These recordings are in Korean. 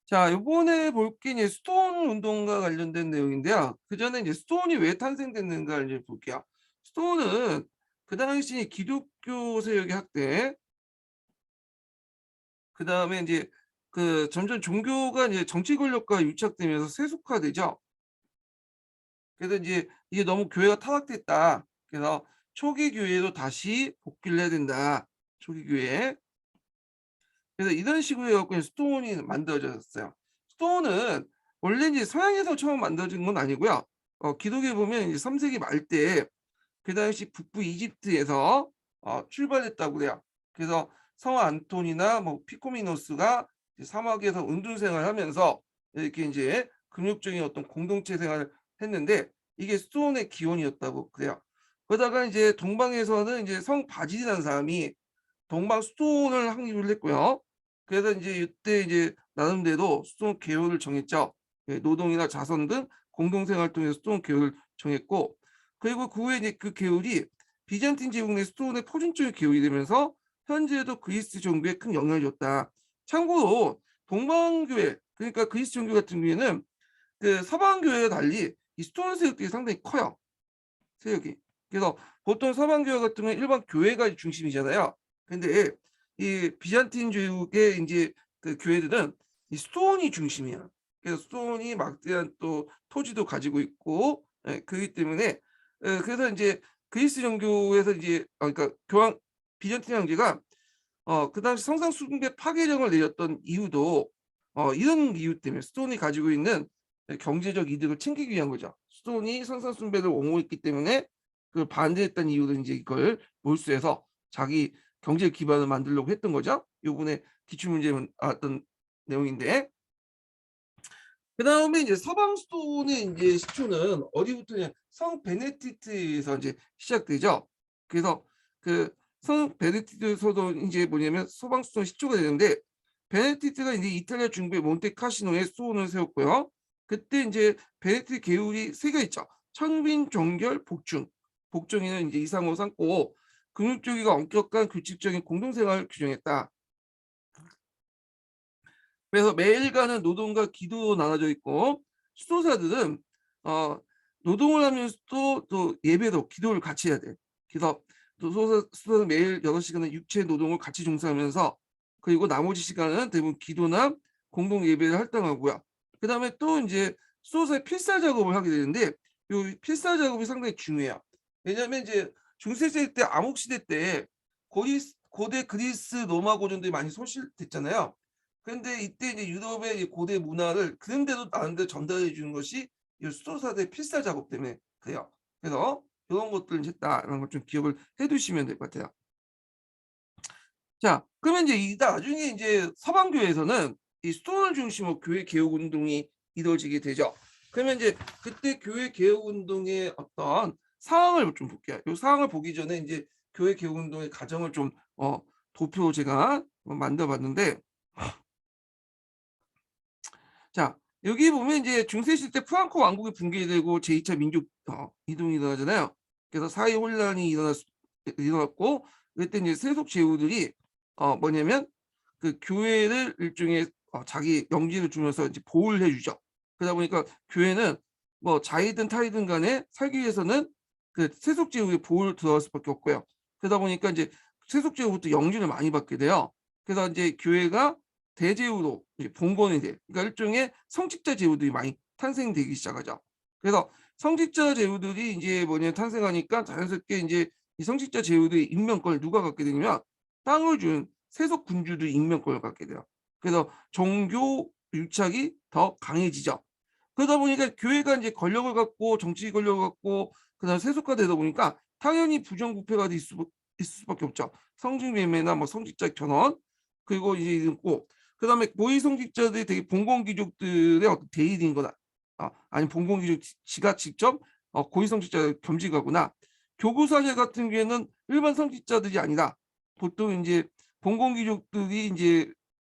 자, 이번에 볼 게 이제 스톤 운동과 관련된 내용인데요. 그 전에 이제 스톤이 왜 탄생됐는가 이제 볼게요. 스톤은 그 당시 기독교 세력의 확대, 그 다음에 이제 그 점점 종교가 이제 정치 권력과 유착되면서 세속화되죠. 그래서 이제 이게 너무 교회가 타락됐다. 그래서 초기 교회로 다시 복귀를 해야 된다. 초기 교회. 그래서 이런 식으로 해갖고 스톤이 만들어졌어요. 스톤은 원래 이제 서양에서 처음 만들어진 건 아니고요. 기록에 보면 이제 3세기 말 때 그 당시 북부 이집트에서 출발했다고 그래요. 그래서 성 안톤이나 뭐 피코미노스가 이제 사막에서 은둔 생활하면서 이렇게 이제 금욕적인 어떤 공동체 생활을 했는데 이게 스톤의 기원이었다고 그래요. 그러다가 이제 동방에서는 이제 성 바질이라는 사람이 동방 수도원을 확립을 했고요. 그래서 이제 이때 이제 나름대로 수도원 계율을 정했죠. 예, 노동이나 자선 등 공동생활을 통해서 수도원 계율을 정했고, 그리고 그 후에 이제 그 계율이 비잔틴 제국 내 수도원의 표준적인 계율이 되면서 현재도 그리스 종교에 큰 영향을 줬다. 참고로 동방교회, 그러니까 그리스 종교 같은 경우에는 그 서방교회와 달리 이 수도원 세력들이 상당히 커요. 세력이. 그래서 보통 서방교회 같은 경우는 일반 교회가 중심이잖아요. 근데 이 비잔틴 제국의 이제 그 교회들은 이 스톤이 중심이야. 그래서 스톤이 막대한 또 토지도 가지고 있고, 예, 그렇기 때문에 그래서 이제 그리스 정교에서 이제 그러니까 교황 비잔틴 황제가 그 당시 성상 숭배 파괴령을 내렸던 이유도 이런 이유 때문에 스톤이 가지고 있는 경제적 이득을 챙기기 위한 거죠. 스톤이 성상 숭배를 옹호했기 때문에 그 반대했던 이유로 이제 이걸 몰수해서 자기 경제 기반을 만들려고 했던 거죠. 요번에 기출 문제에 나왔던 내용인데, 그다음에 이제 서방 스톤의 이제 시초는 어디부터냐? 성 베네딕트에서 이제 시작되죠. 그래서 그 성 베네딕트에서도 이제 뭐냐면 서방 스톤 시초가 되는데, 베네딕트가 이제 이탈리아 중부의 몬테카시노에 스톤을 세웠고요. 그때 이제 베네딕트 계율이 세 개 있죠. 청빈, 종결, 복중. 복중에는 이제 이상으로 삼고 금융주의가 엄격한 규칙적인 공동생활을 규정했다. 그래서 매일가는 노동과 기도로 나눠져 있고 수도사들은 어, 노동을 하면서도 또 예배도 기도를 같이 해야 돼. 그래서 수도사는 매일 6시간의 육체 노동을 같이 종사하면서 그리고 나머지 시간은 대부분 기도나 공동 예배를 할당하고요. 그다음에 또 이제 수도사의 필사 작업을 하게 되는데 이 필사 작업이 상당히 중요해요. 왜냐하면 이제 중세시대 때 암흑시대 때 고대 그리스 로마 고전들이 많이 소실됐잖아요. 근데 이때 이제 유럽의 이 고대 문화를 그런데도 나름대로 전달해 주는 것이 이 수도사들의 필사 작업 때문에 그래요. 그래서 이런 것들을 했다라는 걸 좀 기억을 해 두시면 될 것 같아요. 자, 그러면 이제 이 나중에 이제 서방교회에서는 이 스톤을 중심으로 교회 개혁 운동이 이루어지게 되죠. 그러면 이제 그때 교회 개혁 운동의 어떤 상황을 좀 볼게요. 이 상황을 보기 전에 이제 교회 개혁 운동의 과정을 좀 도표 제가 만들어 봤는데, 자, 여기 보면 이제 중세 시대 프랑코 왕국이 붕괴되고 제2차 민족 이동이 일어나잖아요. 그래서 사회 혼란이 일어났고 그때 이제 세속 제후들이 뭐냐면 그 교회를 일종의 자기 영지를 주면서 이제 보호를 해주죠. 그러다 보니까 교회는 뭐 자이든 타이든 간에 살기 위해서는 그 세속 제후의 보호를 들어갈 수밖에 없고요. 그러다 보니까 이제 세속 제후부터 영지를 많이 받게 돼요. 그래서 이제 교회가 대제후로 이제 봉건이 돼. 그러니까 일종의 성직자 제후들이 많이 탄생되기 시작하죠. 그래서 성직자 제후들이 이제 뭐냐 탄생하니까 자연스럽게 이제 이 성직자 제후들의 임명권을 누가 갖게 되냐면 땅을 준 세속 군주들이 임명권을 갖게 돼요. 그래서 종교 유착이 더 강해지죠. 그러다 보니까 교회가 이제 권력을 갖고 정치 권력을 갖고 그다음에 세속화되다 보니까 당연히 부정부패가 있을 수밖에 없죠. 성직매매나 뭐 성직자 견혼 그리고 이제 있고 그다음에 고위성직자들이 되게 봉건귀족들의 어떤 대리인 거나 아니면 봉건귀족 지가 직접 고위성직자를 겸직하거나 교구사제 같은 경우에는 일반 성직자들이 아니라 보통 인제 봉건귀족들이 인제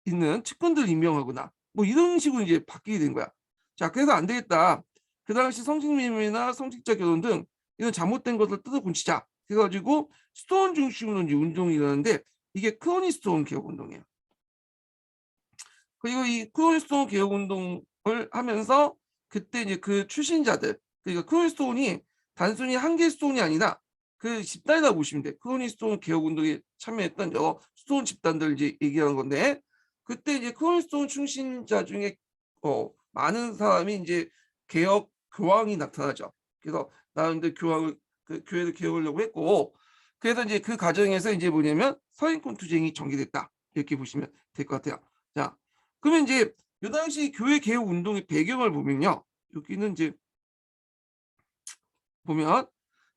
있는 측근들 임명하거나 뭐 이런 식으로 이제 바뀌게 된 거야. 자, 그래서 안 되겠다. 그 당시 성직매매나 성직자 결혼 등 이런 잘못된 것을 뜯어 고치자. 그래 가지고 스톤 중심으로 이제 운동이 일어나는데 이게 크로니스톤 개혁 운동이에요. 그리고 이 크로니스톤 개혁 운동을 하면서 그때 이제 그 출신자들, 그러니까 크로니스톤이 단순히 한 개의 스톤이 아니라 그 집단이라고 보시면 돼요. 크로니스톤 개혁 운동에 참여했던 여러 스톤 집단들 이제 얘기하는 건데, 그때 이제 크로니스톤 출신자 중에 많은 사람이 이제 개혁 교황이 나타나죠. 그래서 나름대로 교황을 그 교회를 개혁하려고 했고, 그래서 이제 그 과정에서 이제 뭐냐면 서인권 투쟁이 전개됐다, 이렇게 보시면 될 것 같아요. 자, 그러면 이제 요 당시 교회 개혁 운동의 배경을 보면요, 여기는 이제 보면,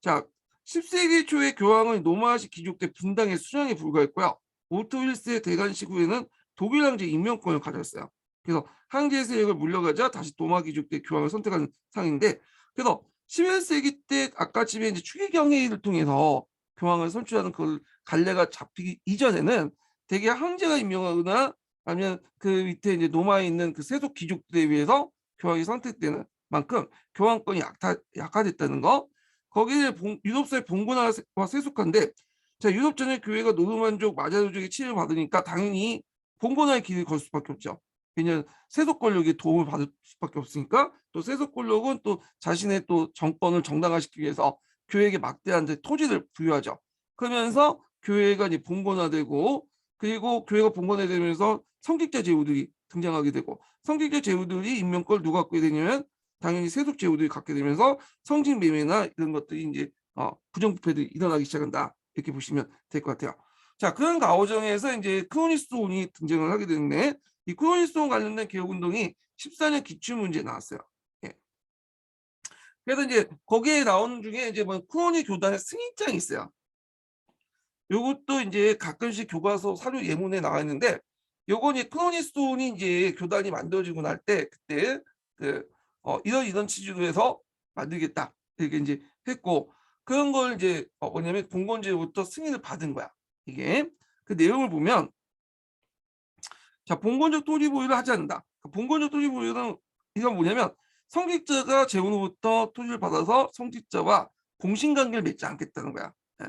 자, 10세기 초에 교황은 로마식 귀족 때 분당의 수령에 불과했고요. 오토 1세 대관 시구에는 독일 황제 임명권을 가졌어요. 그래서 황제 세력을 물려가자 다시 로마 귀족 때 교황을 선택하는 상인데, 그래서 11세기 때 아까 집에 이제 추기경회의를 통해서 교황을 선출하는 그 갈래가 잡히기 이전에는 대개 황제가 임명하거나 아니면 그 밑에 이제 로마에 있는 그 세속 귀족들에 의해서 교황이 선택되는 만큼 교황권이 약화됐다는 거. 거기에 유럽사의 봉건화와 세속화인데, 자, 유럽 전역 교회가 노르만족 마자르족의 치료를 받으니까 당연히 봉건화의 길을 걸 수밖에 없죠. 왜냐하면 세속 권력의 도움을 받을 수밖에 없으니까. 또 세속 권력은 또 자신의 또 정권을 정당화시키기 위해서 교회에게 막대한 토지를 부여하죠. 그러면서 교회가 이제 봉건화되고, 그리고 교회가 봉건화되면서 성직자 제후들이 등장하게 되고, 성직자 제후들이 임명권을 누가 갖게 되냐면 당연히 세속 제후들이 갖게 되면서 성직 매매나 이런 것들이 이제 부정부패들이 일어나기 시작한다, 이렇게 보시면 될 것 같아요. 자, 그런 과정에서 이제 크로니스톤이 등장을 하게 되는데, 이 크로니스톤 관련된 개혁 운동이 14년 기출 문제에 나왔어요. 예. 그래서 이제 거기에 나오는 중에 이제 뭐 크로니 교단의 승인장이 있어요. 요것도 이제 가끔씩 교과서 사료 예문에 나와 있는데, 요건 이 크로니스톤이 이제 교단이 만들어지고 날 때 그때 그 이런 취지로 해서 만들겠다, 이렇게 이제 했고, 그런 걸 이제 뭐냐면 봉건제로부터 승인을 받은 거야. 이게 그 내용을 보면, 자, 봉건적 토지 보유를 하지 않는다. 봉건적 토지 보유는 이건 뭐냐면 성직자가 재혼으로부터 토지를 받아서 성직자와 공신관계를 맺지 않겠다는 거야. 예.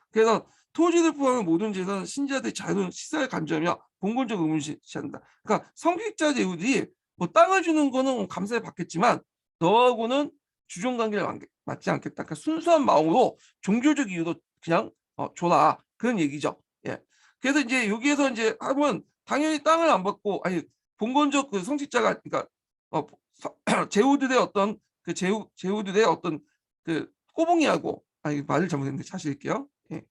그래서 토지를 포함한 모든 재산은 신자들의 자유로운 시사에 간주하며 봉건적 의무를 시한다. 그러니까 성직자 제후들이 뭐 땅을 주는 거는 감사에 받겠지만 너하고는 주종관계를 맞지 않겠다. 그러니까 순수한 마음으로 종교적 이유로 그냥 줘라, 그런 얘기죠. 예. 그래서 이제 여기에서 이제 하면 당연히 땅을 안 받고, 아니 봉건적 그 성직자가, 그러니까 제후들의 어떤 그 제후들의 어떤 그 호봉이하고, 아니 말을 잘못했는데 다시 할게요. 예.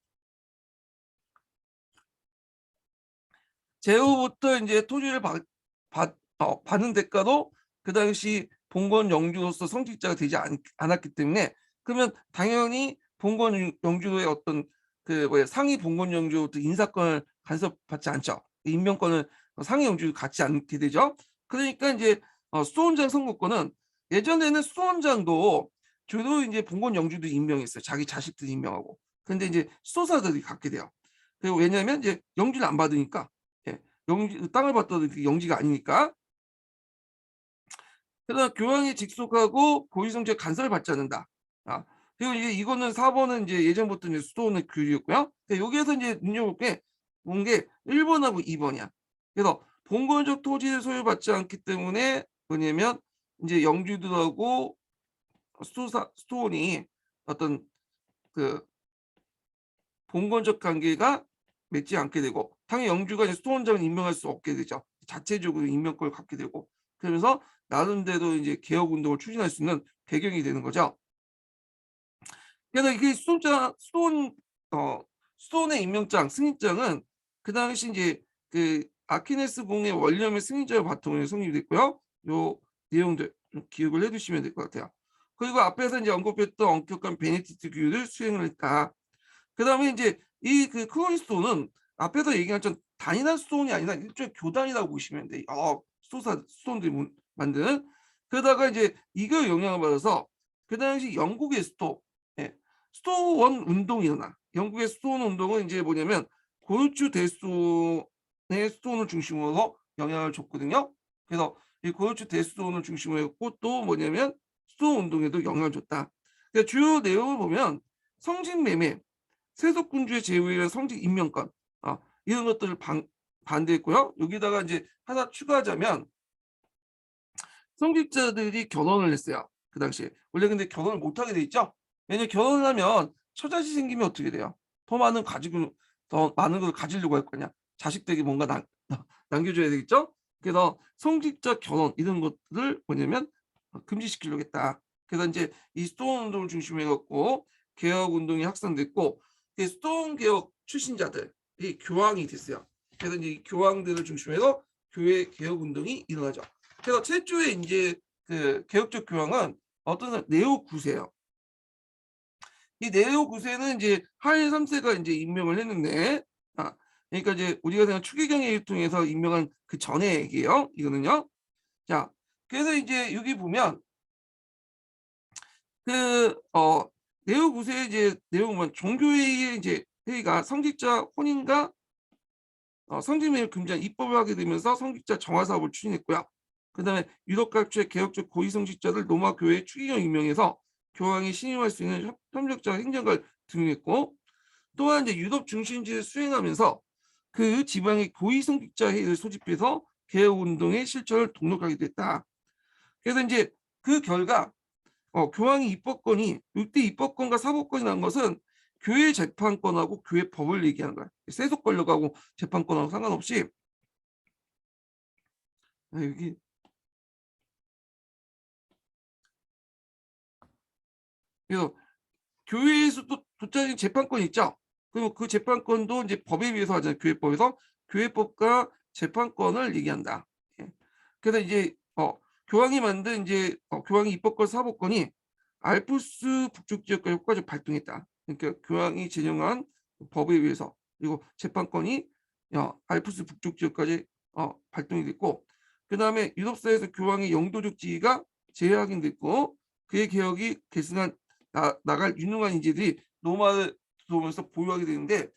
제후부터 이제 토지를 받는 대가로 그 당시 봉건 영주로서 성직자가 되지 않았기 때문에, 그러면 당연히 봉건 영주의 어떤 그 뭐야 상위 봉건 영주로부터 인사권을 간섭받지 않죠. 임명권을 상위 영주 갖지 않게 되죠. 그러니까 이제 수원장 선거권은, 예전에는 수원장도 주로 이제 봉건 영주들이 임명했어요. 자기 자식들이 임명하고. 근데 이제 수도사들이 갖게 돼요. 그리고 왜냐하면 이제 영주를 안 받으니까. 예. 영지 땅을 받더라도 그게 영지가 아니니까. 그다음 교황이 직속하고 고위성제 간섭을 받지 않는다. 그리고 이제 이거는 4번은 이제 예전부터 이제 수도원의 규율이었고요. 여기에서 이제 눈여볼 본 게 1번하고 2번이야. 그래서 봉건적 토지를 소유받지 않기 때문에 뭐냐면 이제 영주들하고 수도원이 어떤 그 봉건적 관계가 맺지 않게 되고, 당연히 영주가 이제 수도원장을 임명할 수 없게 되죠. 자체적으로 임명권을 갖게 되고, 그러면서 나름대로 이제 개혁 운동을 추진할 수 있는 배경이 되는 거죠. 그래서 이게 수도원의 임명장, 승인장은 그 당시 이제 그 아키네스 공의 원념의 승인자를 바탕으로 성립이 됐고요. 요 내용들 좀 기억을 해두시면 될 것 같아요. 그리고 앞에서 이제 언급했던 엄격한 베네딕트 규율을 수행을 했다. 그다음에 이제 이 그 크로니스톤은 앞에서 얘기한 좀 단일한 수도원이 아니라 일종의 교단이라고 보시면 돼. 수도원들이 만드는. 그러다가 이제 이거 영향을 받아서 그 당시 영국의 예, 수도원 운동이 일어나. 영국의 수도원 운동은 이제 뭐냐면 고르츠 대수도원의 수도원을 중심으로 영향을 줬거든요. 그래서 이 고르츠 대수도원을 중심으로 했고, 또 뭐냐면 수도원 운동에도 영향을 줬다. 그러니까 주요 내용을 보면 성직 매매, 세속군주의 제후에 성직 임명권, 이런 것들을 반대했고요. 여기다가 이제 하나 추가하자면 성직자들이 결혼을 했어요. 그 당시에. 원래 근데 결혼을 못 하게 돼 있죠. 왜냐면 결혼을 하면 처자식 생기면 어떻게 돼요? 더 많은 걸 가지려고 할 거냐. 자식들에게 뭔가 남겨줘야 되겠죠. 그래서 성직자 결혼 이런 것들을 뭐냐면 금지시키려고 했다. 그래서 이제 이 스톤 운동을 중심으로 해갖고 개혁 운동이 확산됐고 스톤 개혁 출신자들이 교황이 됐어요. 그래서 이제 이 교황들을 중심으로 해서 교회 개혁 운동이 일어나죠. 그래서 최초의 이제 그 개혁적 교황은 어떤 사람 네오 9세예요. 이 네오 9세는 이제 하일 3세가 이제 임명을 했는데, 그러니까 이제 우리가 생각하는 추기경회를 통해서 임명한 그 전의 얘기예요. 이거는요. 자, 그래서 이제 여기 보면 네오 9세의 이제 내용은 종교회의의 이제 회의가 성직자 혼인과 성직명을 금지한 입법을 하게 되면서 성직자 정화 사업을 추진했고요. 그다음에 유럽 각주의 개혁적 고위성직자들 로마 교회의 추기경 임명해서 교황이 신임할 수 있는 협력자 행정가를 등용했고, 또한 이제 유럽 중심지를 수행하면서 그 지방의 고위성직자 회의를 소집해서 개혁 운동의 실천을 동력하게 됐다. 그래서 이제 그 결과 교황이 입법권이 6대 입법권과 사법권이 난 것은 교회 재판권하고 교회 법을 얘기하는 거야. 세속 권력하고 재판권하고 상관없이. 여기 그래서 교회에서도 도짜리 재판권이 있죠. 그리고 그 재판권도 이제 법에 의해서 하잖아요. 교회법에서 교회법과 재판권을 얘기한다. 예. 그래서 이제 교황이 만든 이제 교황이 입법권 사법권이 알프스 북쪽 지역과 효과적 발동했다. 그러니까 교황이 제정한 법에 의해서, 그리고 재판권이 알프스 북쪽 지역까지 발동이 됐고, 그 다음에 유럽사에서 교황의 영도적 지위가 재확인됐고, 그의 개혁이 계승한 나갈 유능한 인재들이 로마를 들어오면서 보유하게 되는데,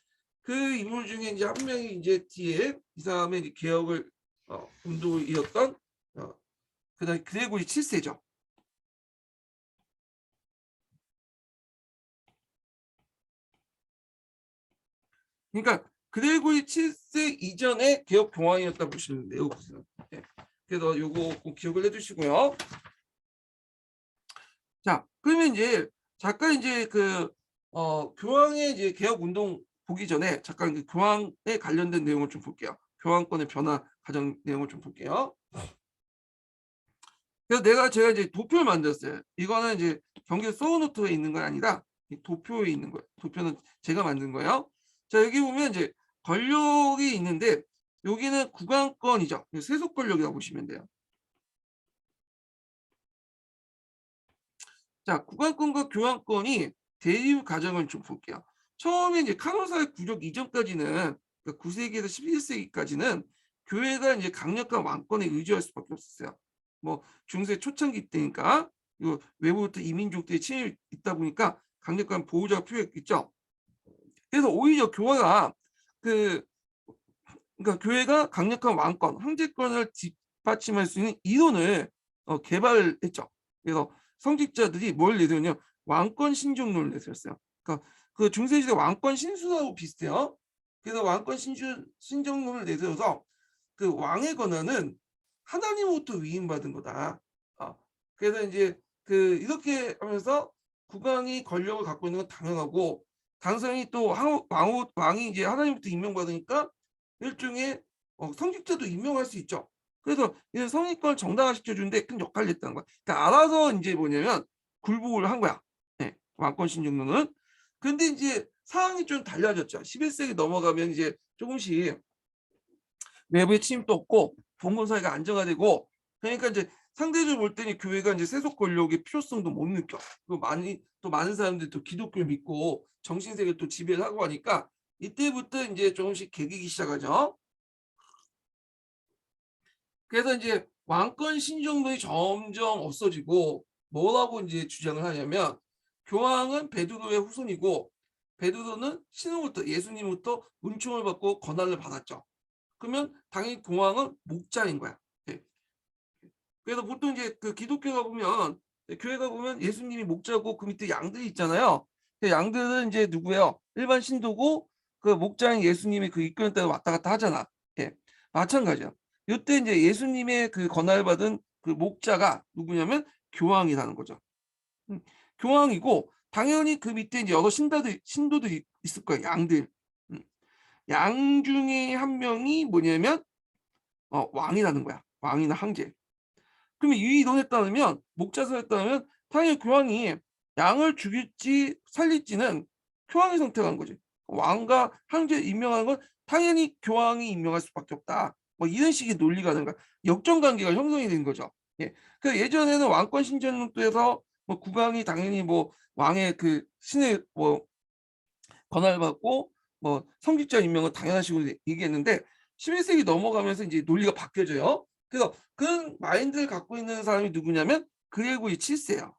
그 인물 중에 이제 한 명이 이제 뒤에 이 사람의 이제 개혁을 운동을 이었던 그다음에 그레고리 7세죠. 그러니까 그레고리 7세 이전에 개혁 교황이었다 보시면 돼요. 네. 그래서 요거 꼭 기억을 해두시고요. 자, 그러면 이제 잠깐 이제 교황의 이제 개혁 운동 보기 전에 잠깐 그 교황에 관련된 내용을 좀 볼게요. 교황권의 변화 과정 내용을 좀 볼게요. 그래서 제가 이제 도표를 만들었어요. 이거는 이제 경기 소우노트에 있는 건 아니라 도표에 있는 거예요. 도표는 제가 만든 거예요. 자, 여기 보면 이제 권력이 있는데 여기는 구강권이죠. 세속 권력이라고 보시면 돼요. 자, 구강권과 교황권이 대립 과정을 좀 볼게요. 처음에 이제 카노사의 구족 이전까지는, 그러니까 9세기에서 11세기까지는 교회가 이제 강력한 왕권에 의지할 수밖에 없었어요. 뭐 중세 초창기 때니까 이거 외부부터 이민족들이 침입이 있다 보니까 강력한 보호자가 필요했겠죠. 그래서 오히려 그 그러니까 교회가 강력한 왕권, 황제권을 뒷받침할 수 있는 이론을 개발했죠. 그래서 성직자들이 뭘 내세우냐, 왕권 신종론을 내세웠어요. 그러니까 그 중세시대 왕권 신수하고 비슷해요. 그래서 왕권 신종론을 내세워서 그 왕의 권한은 하나님으로부터 위임받은 거다. 그래서 이제 이렇게 하면서 국왕이 권력을 갖고 있는 건 당연하고, 당선이 또 왕이 이제 하나님부터 임명받으니까 일종의 성직자도 임명할 수 있죠. 그래서 이 성직권을 정당화시켜 주는데 큰 역할을 했다는 거야. 그러니까 알아서 이제 뭐냐면 굴복을 한 거야. 네, 왕권 신종론은. 근데 이제 상황이 좀 달라졌죠. 11세기 넘어가면 이제 조금씩 외부의 침입도 없고 봉건 사회가 안정화되고, 그러니까 이제 상대적으로 볼 때는 교회가 이제 세속 권력의 필요성도 못 느껴. 또 많은 사람들이 또 기독교를 믿고 정신세계를 또 지배를 하고 하니까 이때부터 이제 조금씩 개기기 시작하죠. 그래서 이제 왕권 신종론이 점점 없어지고 뭐라고 이제 주장을 하냐면, 교황은 베드로의 후손이고 베드로는 신으로부터 예수님부터 은총을 받고 권한을 받았죠. 그러면 당연히 공황은 목자인 거야. 네. 그래서 보통 이제 기독교가 보면, 교회가 보면 예수님이 목자고 그 밑에 양들이 있잖아요. 그 양들은 이제 누구예요? 일반 신도고 그 목자인 예수님이 그 이끄는 데로 왔다 갔다 하잖아. 예. 마찬가지야. 요때 이제 예수님의 그 권한을 받은 그 목자가 누구냐면 교황이라는 거죠. 음, 교황이고 당연히 그 밑에 이제 여러 신도도 있을 거예요. 양들. 음, 양 중에 한 명이 뭐냐면 왕이라는 거야. 왕이나 황제. 그러면 이 이론에 따르면 목자설에 따르면 당연히 교황이 양을 죽일지 살릴지는 교황이 선택한 거지. 왕과 황제 임명하는 건 당연히 교황이 임명할 수밖에 없다. 뭐 이런 식의 논리가 되는 거야. 역전 관계가 형성이 된 거죠. 예. 그 예전에는 왕권 신전도에서 뭐 국왕이 당연히 뭐 왕의 그 신의 뭐 권한을 받고 뭐 성직자 임명은 당연한 식으로 얘기했는데 11세기 넘어가면서 이제 논리가 바뀌어져요. 그래서 그런 마인드를 갖고 있는 사람이 누구냐면 그레고리 7세예요.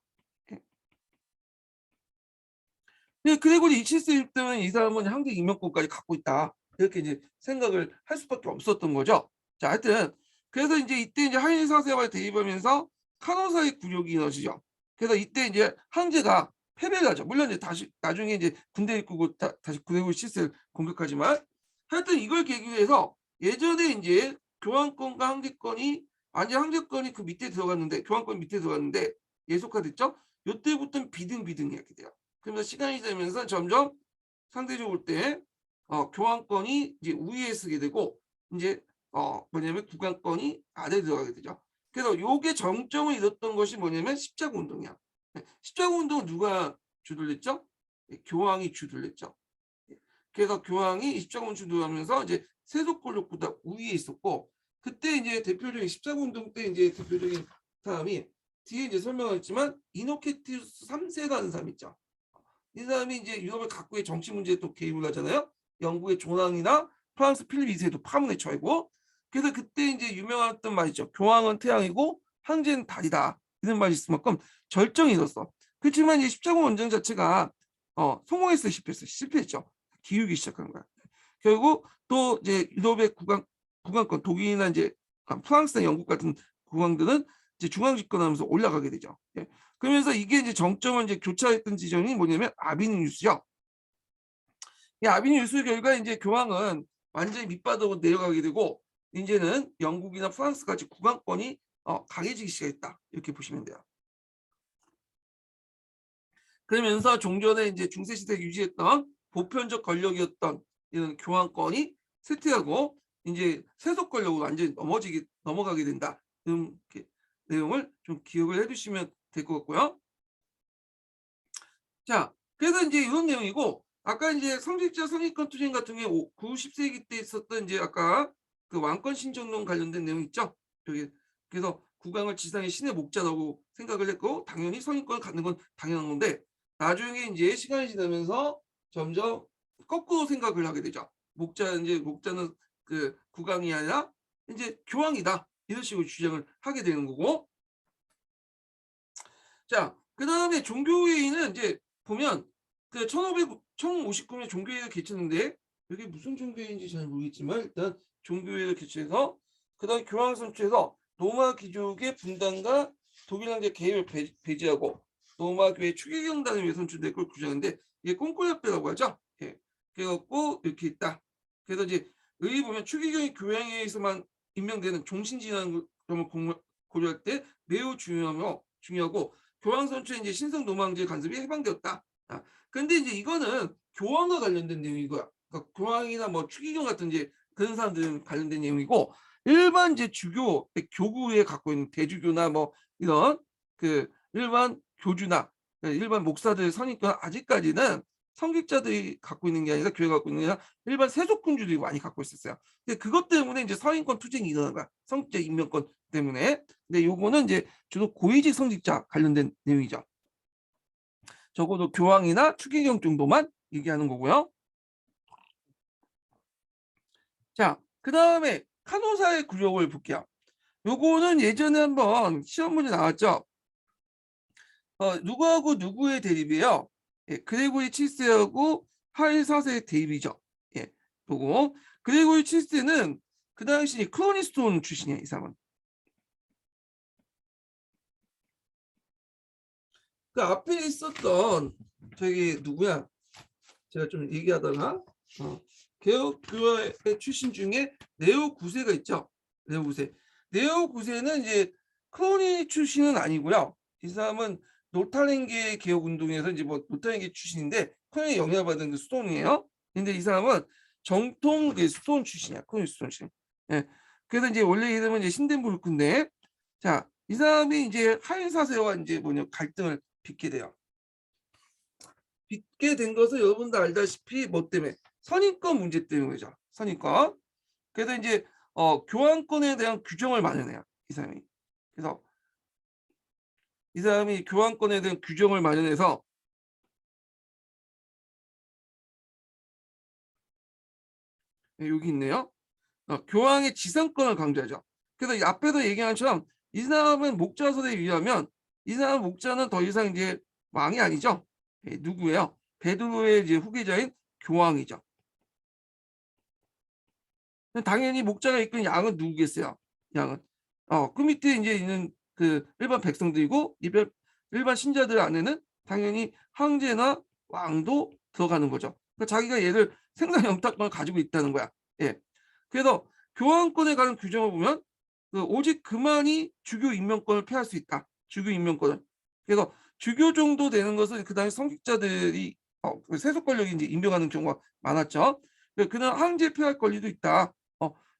그레고리 7세 때문에 이 사람은 황제 임명권까지 갖고 있다. 이렇게 이제 생각을 할 수밖에 없었던 거죠. 자, 하여튼 그래서 이제 이때 이제 하인 사세와 대입하면서 카노사의 굴욕이 이어지죠. 그래서 이때 이제 황제가 패배를 하죠. 물론 이제 다시 나중에 이제 군대 이끌고 다시 그레고리 7세를 공격하지만 하여튼 이걸 계기로 해서 예전에 이제 교황권과 황제권이 완전 황제권이 그 밑에 들어갔는데 교황권 밑에 들어갔는데 예속화됐죠. 이때부터는 비등비등이 이렇게 돼요. 그러면서 시간이 되면서 점점 상대적으로 때 교황권이 이제 우위에 서게 되고 이제 뭐냐면 국왕권이 아래에 들어가게 되죠. 그래서 요게 정점을 잃었던 것이 뭐냐면 십자가 운동이야. 십자가 운동은 누가 주도를 했죠? 교황이 주도를 했죠. 그래서 교황이 십자가 운동을 주도하면서 이제 세속 권력보다 우위에 있었고 그때 이제 대표적인 십자가 운동 때 이제 대표적인 사람이 뒤에 이제 설명했지만 이노케티우스 3세라는 사람 있죠. 이 사람이 이제 유럽의 각국의 정치 문제에 또 개입을 하잖아요. 영국의 조랑이나 프랑스 필립 2세도 파문에 처하고 그래서 그때 이제 유명했던 말이죠. 교황은 태양이고 황제는 달이다. 이런 말이 있을 만큼 절정이 있었어. 그렇지만 이 십자군 원정 자체가 성공했어요, 실패했죠. 기울기 시작한 거야. 결국 또 이제 유럽의 국왕권 독일이나 이제 프랑스나 영국 같은 국왕들은 이제 중앙 집권하면서 올라가게 되죠. 예. 그러면서 이게 이제 정점을 이제 교차했던 지점이 뭐냐면 아비니우스죠. 이 아비니우스 결과 이제 교황은 완전히 밑바닥으로 내려가게 되고 이제는 영국이나 프랑스 같이 국왕권이 강해지기 시작했다. 이렇게 보시면 돼요. 그러면서 종전에 이제 중세 시대 유지했던 보편적 권력이었던 이런 교황권이 쇠퇴하고 이제 세속 권력으로 완전히 넘어가게 된다. 이렇게 내용을 좀 기억을 해두시면 될 것 같고요. 자, 그래서 이제 이런 내용이고 아까 이제 성직자 선입권 투쟁 같은 게 9, 10세기 때 있었던 이제 아까 그 왕권 신정론 관련된 내용 있죠. 여기 그래서 국왕을 지상의 신의 목자라고 생각을 했고 당연히 선입권을 갖는 건 당연한 건데 나중에 이제 시간이 지나면서 점점 거꾸로 생각을 하게 되죠. 목자는 그 국왕이 아니라 이제 교황이다 이런 식으로 주장을 하게 되는 거고. 자, 그 다음에 종교회의는 이제 보면 그 1559년에 종교회의가 개최했는데 이게 무슨 종교회의인지 잘 모르겠지만 일단 종교회의를 개최해서 그 다음에 교황 선출해서 로마 귀족의 분단과 독일 황제 개입을 배제하고 로마 교회 추기경단을 위해 선출된 걸 주장하는데 이게 꼼꼼협회라고 하죠. 예. 그래갖고 이렇게 있다. 그래서 이제 여기 보면 추기경이 교황에서만 임명되는 종신진화는 점을 고려할 때 매우 중요하고 교황 선출에 이제 신성 노망제 간섭이 해방되었다. 근데 이제 이거는 교황과 관련된 내용이고요. 그러니까 교황이나 뭐 추기경 같은 이제 그런 사람들은 관련된 내용이고 일반 이제 주교 교구에 갖고 있는 대주교나 뭐 이런 그 일반 교주나 일반 목사들 선입견 아직까지는 성직자들이 갖고 있는 게 아니라 교회가 갖고 있는 게 아니라 일반 세속군주들이 많이 갖고 있었어요. 근데 그것 때문에 이제 서인권 투쟁이 일어난 거야. 성직자 임명권 때문에. 근데 요거는 이제 주로 고위직 성직자 관련된 내용이죠. 적어도 교황이나 추기경 정도만 얘기하는 거고요. 자, 그 다음에 카노사의 굴욕을 볼게요. 요거는 예전에 한번 시험 문제 나왔죠. 누구하고 누구의 대립이에요? 예, 그레고리 7세하고 하일 4세의 대립이죠. 예, 요거. 그레고리 7세는 그 당시 크로니스톤 출신이에요, 이 사람은. 그 앞에 있었던 저기 누구야? 제가 좀 얘기하다가 개혁교회 출신 중에 네오 9세가 있죠. 네오 9세. 네오 9세는 이제 크로니 출신은 아니고요. 이 사람은 노타랭게 개혁 운동에서 이제 뭐 노타랭게 출신인데 크로니 영향을 받은 그 수동이에요. 근데 이 사람은 정통 그 수동 출신이야. 크로니 수동 출신. 예. 그래서 이제 원래 이름은 이제 신덴부르크인데, 자, 이 사람이 이제 하인 사세와 이제 뭐냐 갈등을 빚게 돼요. 빚게 된 것은 여러분도 알다시피 뭐 때문에 선임권 문제 때문이죠. 선임권. 그래서 이제 교환권에 대한 규정을 마련해요. 이 사람이. 그래서 이 사람이 교환권에 대한 규정을 마련해서 여기 있네요. 교황의 지상권을 강조하죠. 그래서 이 앞에서 얘기한 것처럼 이 사람은 목자설에 의하면 이 사람 목자는 더 이상 이제 왕이 아니죠. 누구예요? 베드로의 이제 후계자인 교황이죠. 당연히 목자가 이끄는 양은 누구겠어요? 양은 그 밑에 이제 있는 그 일반 백성들이고 일반 신자들 안에는 당연히 황제나 왕도 들어가는 거죠. 그러니까 자기가 얘를 생사 영탁권을 가지고 있다는 거야. 예. 그래서 교황권에 관한 규정을 보면 오직 그만이 주교 임명권을 폐할 수 있다. 주교 임명권을. 그래서 주교 정도 되는 것은 그 당시 성직자들이 세속 권력이 이제 임명하는 경우가 많았죠. 그는 황제 폐할 권리도 있다.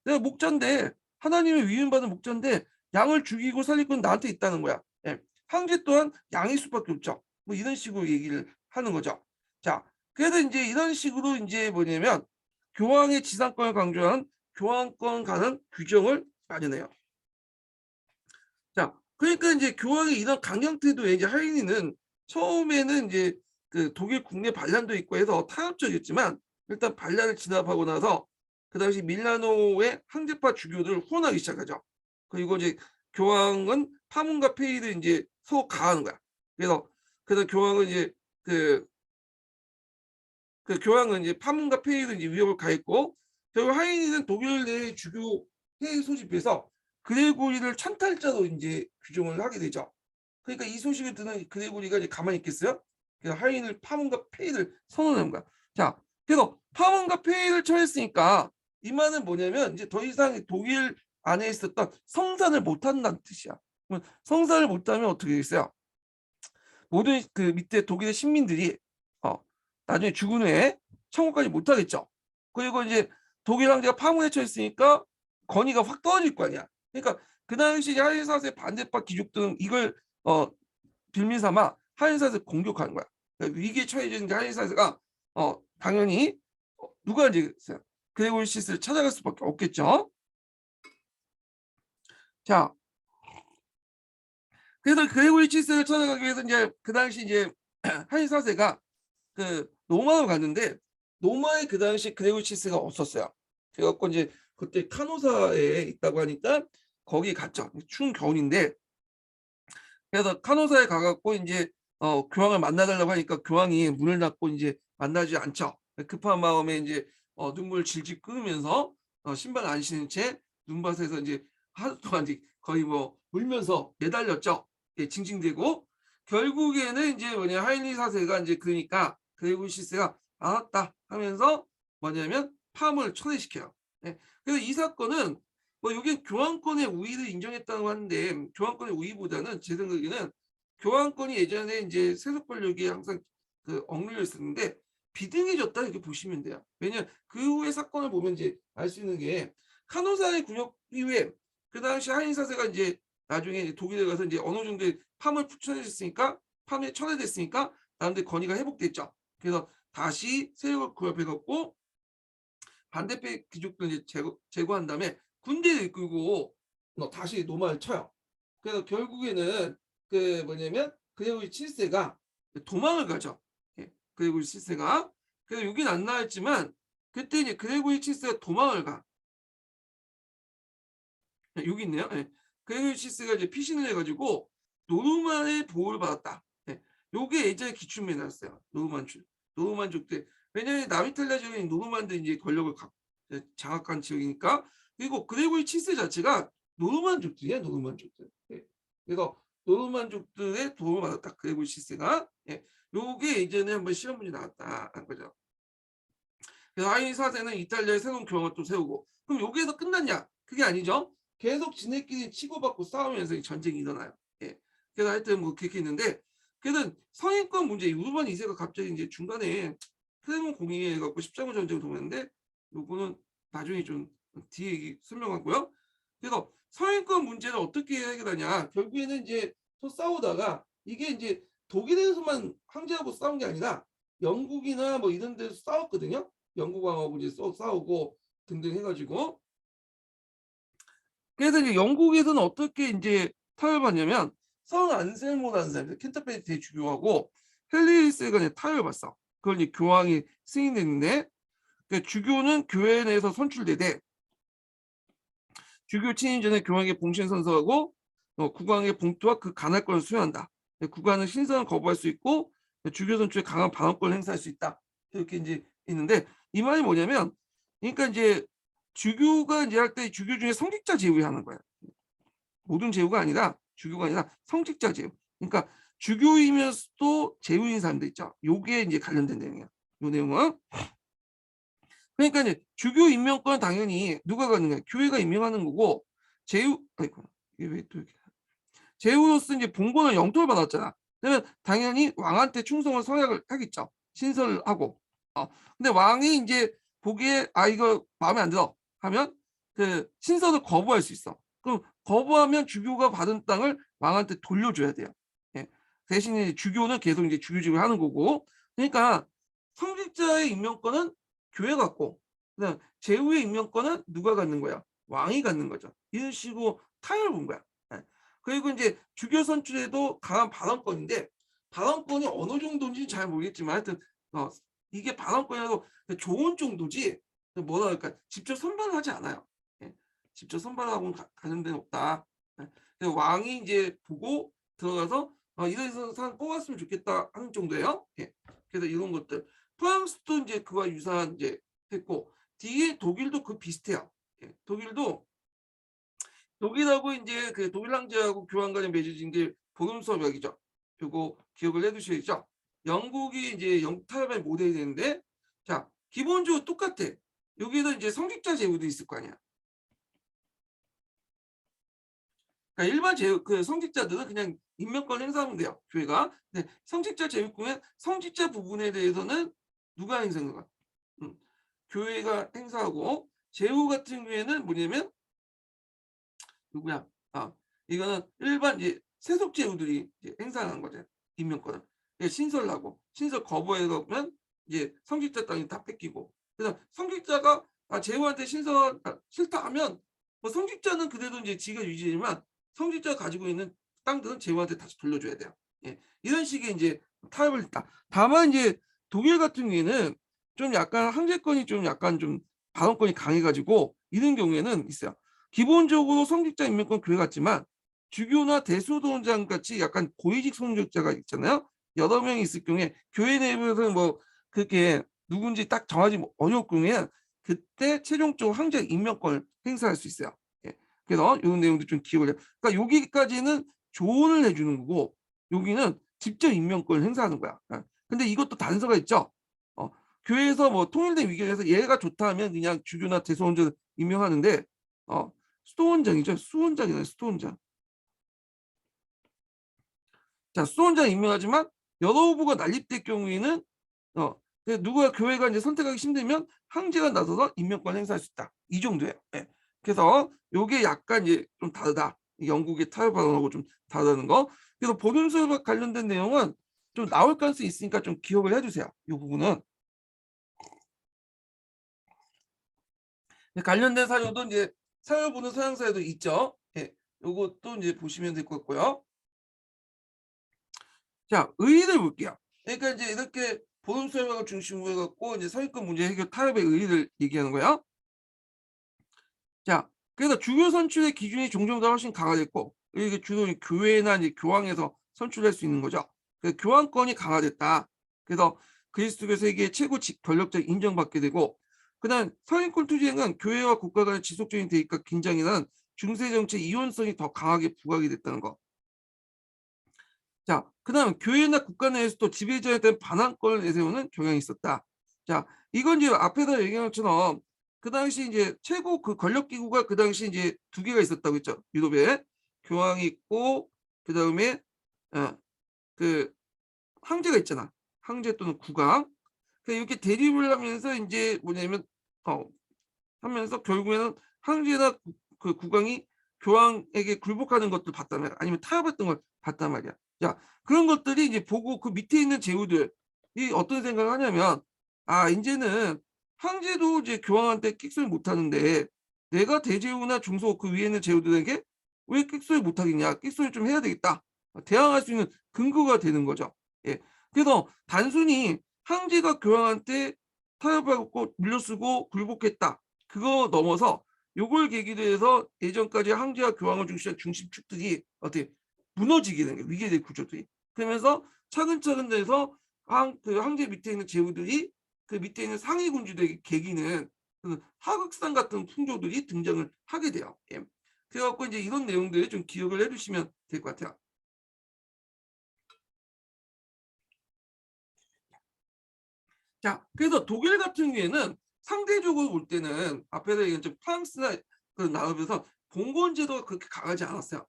내가 목자인데 하나님의 위임받은 목자인데 양을 죽이고 살릴 건 나한테 있다는 거야. 예. 황제 또한 양일 수밖에 없죠. 뭐 이런 식으로 얘기를 하는 거죠. 자, 그래서 이제 이런 식으로 이제 뭐냐면 교황의 지상권을 강조한 교황권 관한 규정을 마련해요. 자, 그러니까 이제 교황의 이런 강경 태도에 이제 하인이는 처음에는 이제 그 독일 국내 반란도 있고 해서 타협적이었지만 일단 반란을 진압하고 나서 그 당시 밀라노의 황제파 주교들을 후원하기 시작하죠. 그리고 이제 교황은 파문과 폐위를 이제 서로 가하는 거야. 그래서 교황은 이제 그, 그 교황은 이제 파문과 폐위를 이제 위협을 가했고 결국 하인이는 독일 내 주교 회의 소집해서 그레고리를 찬탈자로 이제 규정을 하게 되죠. 그러니까 이 소식을 듣는 그레고리가 이제 가만히 있겠어요? 그래서 하인을 파문과 폐위를 선언하는 거야. 자, 그래서 파문과 폐위를 처했으니까 이 말은 뭐냐면 이제 더 이상 독일 안에 있었던 성산을 못한다는 뜻이야. 성산을 못하면 어떻게 되겠어요? 모든 그 밑에 독일의 시민들이 어, 나중에 죽은 후에 천국까지 못하겠죠. 그리고 이제 독일 황제가 파문에 처했으니까 권위가 확 떨어질 거 아니야. 그러니까 그 당시 하인사세 반대파 귀족들은 이걸 빌미 삼아 하인사세 공격하는 거야. 그러니까 위기에 처해진 하인사세가 당연히 누가 이제 그레고리시스를 찾아갈 수밖에 없겠죠. 자, 그래서 그레고리시스를 찾아가기 위해서 이제 그 당시 이제 하인사세가 그 로마로 갔는데 로마에 그 당시 그레고리시스가 없었어요. 그래갖고 이제 그때 카노사에 있다고 하니까 거기 갔죠. 추운 겨울인데 그래서 카노사에 가갖고 이제 교황을 만나달라고 하니까 교황이 문을 닫고 이제 만나지 않죠. 급한 마음에 이제 눈물 질질 끄면서 신발 안 신은 채 눈밭에서 이제 하루 동안 이제 거의 뭐 울면서 매달렸죠. 예, 징징대고 결국에는 이제 뭐냐 하인리 사세가 이제 그러니까 그레고시스가 알았다 하면서 뭐냐면 팜을 철회시켜요. 예, 그래서 이 사건은 뭐 여기 교황권의 우위를 인정했다고 하는데 교황권의 우위보다는 제 생각에는 교황권이 예전에 이제 세속 권력이 항상 그 억눌려 있었는데 비등해졌다 이렇게 보시면 돼요. 왜냐면 그 후에 사건을 보면 이제 알 수 있는 게 카노사의 군역 이후에 그 당시 하인 사세가 이제 나중에 독일에 가서 이제 어느 정도의 팜을 붙여냈으니까 팜이 철회됐으니까 나름대로 권위가 회복됐죠. 그래서 다시 세력을 구협해갖고 반대편 귀족들 이제 제거한 다음에 군대를 이끌고 다시 노마를 쳐요. 그래서 결국에는 그 뭐냐면 그레고리 7세가 도망을 가죠. 예, 그레고리 7세가. 그래서 여긴 안 나왔지만 그때 이제 그레고리 7세가 도망을 가. 여기 있네요. 예. 그레고리 7세가 이제 피신을 해가지고 노르만의 보호를 받았다. 예. 요게 예전에 기춘면에 났어요. 노르만족 때. 왜냐하면 남이탈리아 지역에 노르만들이 이제 권력을 장악한 지역이니까. 그리고 그레고리 7세 자체가 노르만족들이야, 노르만족들. 예. 그래서 노르만족들의 도움을 받았다. 그레고리 7세가. 예. 요게 예전에 한번 시험 문제 나왔다 한 거죠. 그래서 하이리 4세는 이탈리아에 새로운 교황을 또 세우고, 그럼 여기에서 끝났냐? 그게 아니죠. 계속 지네끼리 치고받고 싸우면서 이 전쟁이 일어나요. 예. 그래서 하여튼 뭐 그렇게 있는데, 그래도 성인권 문제, 우르반 2세가 갑자기 이제 중간에 크레몬 공의회 갖고 십자군 전쟁을 동했는데, 요거는 나중에 좀 뒤에 얘기 설명하고요. 그래서 성인권 문제를 어떻게 해결하냐? 결국에는 이제 또 싸우다가 이게 이제 독일에서만 황제하고 싸운 게 아니라 영국이나 뭐 이런 데서 싸웠거든요. 영국 왕하고 이제 싸우고 등등 해가지고. 그래서 이제 영국에서는 어떻게 이제 타협받냐면, 성 안셀모라는 사람, 캔터베리 대주교하고 헨리 1세가 이제 타협을 받어. 그걸 이제 교황이 승인했는데, 그 주교는 교회 내에서 선출되되 주교 취임 전에 교황에게 봉신 선서하고 국왕의 봉투와 그 간할권을 수여한다. 국왕은 신선을 거부할 수 있고 주교 선출에 강한 반환권을 행사할 수 있다. 이렇게 이제 있는데, 이 말이 뭐냐면, 그러니까 이제 주교가 이제 할 때 주교 중에 성직자 제외하는 거야. 모든 제후가 아니라, 주교가 아니라 성직자 제후. 그러니까 주교이면서도 제후인 사람들 있죠. 요게 이제 관련된 내용이야. 요 내용은. 그러니까 이제 주교 임명권은 당연히 누가 갖는 거야? 교회가 임명하는 거고, 제후, 아이고, 이게 왜 또 이렇게. 제후로서 이제 봉건을 영토를 받았잖아. 그러면 당연히 왕한테 충성을 서약을 하겠죠. 신설을 하고. 근데 왕이 이제 보기에 이거 마음에 안 들어 하면 그 신설을 거부할 수 있어. 그럼 거부하면 주교가 받은 땅을 왕한테 돌려줘야 돼요. 예. 대신에 주교는 계속 이제 주교직을 하는 거고. 그러니까 성직자의 임명권은 교회 갖고, 그다음 제후의 임명권은 누가 갖는 거야? 왕이 갖는 거죠. 이런 식으로 타협을 본 거야. 예. 그리고 이제 주교 선출에도 강한 발언권인데, 발언권이 어느 정도인지 잘 모르겠지만 하여튼 이게 발언권이라도 좋은 정도지 뭐라 할까, 직접 선발을 하지 않아요. 예. 직접 선발하고는 가는 데는 없다. 예. 그래서 왕이 이제 보고 들어가서 이런 사람 뽑았으면 좋겠다 하는 정도예요. 예. 그래서 이런 것들. 프랑스도 이제 그와 유사한 이제 했고, 뒤에 독일도 그 비슷해요. 예. 독일하고 이제 그 독일 황제하고 교황 간에 맺어진 게 보름서약이죠. 요거 기억을 해두셔야죠. 영국이 이제 영국 타협의 모델이 되는데, 자 기본적으로 똑같아. 여기도 이제 성직자 제후도 있을 거 아니야. 그러니까 일반 제후, 그 성직자들은 그냥 임명권 행사하면 돼요, 교회가. 근데 성직자 제후권은 성직자 부분에 대해서는 누가 행사하는 거야? 교회가 행사하고, 제후 같은 경우에는 뭐냐면 누구야? 이거는 일반 이제 세속 제후들이 이제 행사하는 거죠. 임명권을. 신설을 하고, 신설 거부해서면 이제 성직자 땅이 다 뺏기고. 그래서 성직자가 제후한테 신설 싫다 하면, 뭐 성직자는 그래도 이제 지가 유지지만 성직자가 가지고 있는 땅들은 제후한테 다시 돌려줘야 돼요. 예. 이런 식의 이제 타협을 했다. 다만 이제 독일 같은 경우에는 좀 약간 황제권이 좀 약간 좀 발언권이 강해가지고 이런 경우에는 있어요. 기본적으로 성직자 임명권 교회 같지만 주교나 대수도원장 같이 약간 고위직 성직자가 있잖아요. 여러 명이 있을 경우에 교회 내부에서는 뭐 그렇게 누군지 딱 정하지 어려울 경우에 그때 최종적으로 황제 임명권을 행사할 수 있어요. 예. 그래서 이런 내용도 좀 기억을 해요. 그러니까 여기까지는 조언을 해주는 거고, 여기는 직접 임명권을 행사하는 거야. 예. 근데 이것도 단서가 있죠. 어, 교회에서 뭐 통일된 위기에서 얘가 좋다 하면 그냥 주교나 대수원장 임명하는데, 수도원장이죠. 수원장이네, 수도원장. 자, 수도원장 임명하지만 여러 후보가 난립될 경우에는 누가 교회가 이제 선택하기 힘들면 황제가 나서서 임명권 행사할 수 있다. 이 정도예요. 예. 그래서 요게 약간 이제 좀 다르다. 영국의 타협 발언하고 좀 다르다는 거. 그래서 보존수와 관련된 내용은 좀 나올 가능성이 있으니까 좀 기억을 해주세요. 이 부분은. 관련된 사료도 이제 사료보는 서양사에도 있죠. 예. 요것도 이제 보시면 될 것 같고요. 자, 의의를 볼게요. 그러니까 이제 이렇게 보험 설명을 중심으로 해갖고 이제 서위권 문제 해결 타협의 의의를 얘기하는 거야. 자, 그래서 주교 선출의 기준이 종종 더 훨씬 강화됐고, 이게 주로 교회나 이제 교황에서 선출할 수 있는 거죠. 그래서 교황권이 강화됐다. 그래서 그리스도 세계의 최고 권력자 인정받게 되고, 그다음 서인권 투쟁은 교회와 국가 간의 지속적인 대립과 긴장이라는 중세 정치 이원성이 더 강하게 부각이 됐다는 거. 자, 그다음 교회나 국가 내에서도 지배자에 대한 반환권을 내세우는 경향이 있었다. 자, 이건 이제 앞에서 얘기한 것처럼 그 당시 이제 최고 그 권력 기구가 그 당시 이제 두 개가 있었다고 했죠. 유럽에 교황이 있고 그다음에 그 황제가 있잖아. 황제 또는 국왕. 이렇게 대립을 하면서 이제 뭐냐면 하면서 결국에는 황제나 그 국왕이 교황에게 굴복하는 것들 봤단 말이야. 아니면 타협했던 걸 봤단 말이야. 자, 그런 것들이 이제 보고 그 밑에 있는 제후들이 어떤 생각을 하냐면, 아, 이제는 황제도 이제 교황한테 끽소리 못 하는데 내가 대제후나 중소 그 위에 있는 제후들에게 왜 끽소리 못 하겠냐? 끽소리 좀 해야 되겠다. 대항할 수 있는 근거가 되는 거죠. 예. 그래서 단순히 황제가 교황한테 타협하고 물려쓰고 굴복했다. 그거 넘어서 요걸 계기로 해서 예전까지 황제와 교황을 중심한 중심축들이 어떻게 무너지게 되는 거예요. 위계될 구조들이. 그러면서 차근차근 돼서 그 황제 밑에 있는 제후들이 그 밑에 있는 상위 군주들에게 계기는 그 하극상 같은 풍조들이 등장을 하게 돼요. 예. 그래갖고 이제 이런 내용들을 좀 기억을 해주시면 될 것 같아요. 자, 그래서 독일 같은 경우에는 상대적으로 볼 때는 앞에서 얘기한 프랑스나 그 나오면서 봉건 제도가 그렇게 강하지 않았어요.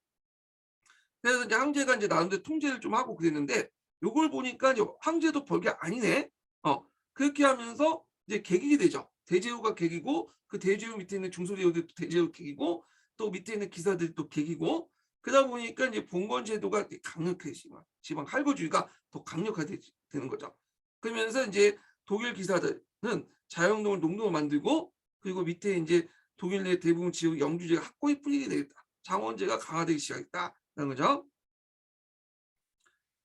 그래서 이제 황제가 이제 나름대로 통제를 좀 하고 그랬는데 요걸 보니까 이제 황제도 별게 아니네. 그렇게 하면서 이제 계기게 되죠. 대제후가 계기고 그 대제후 밑에 있는 중소제후들도 대제후 계기고 또 밑에 있는 기사들이 또 계기고 그러다 보니까 이제 봉건 제도가 강력해지고 지방 할거주의가 더 강력화되는 거죠. 그러면서 이제 독일 기사들은 자영농을 농도로 만들고 그리고 밑에 이제 독일 내 대부분 지역 영주제가 확고히 뿌리게 되겠다. 장원제가 강화되기 시작했다는 거죠.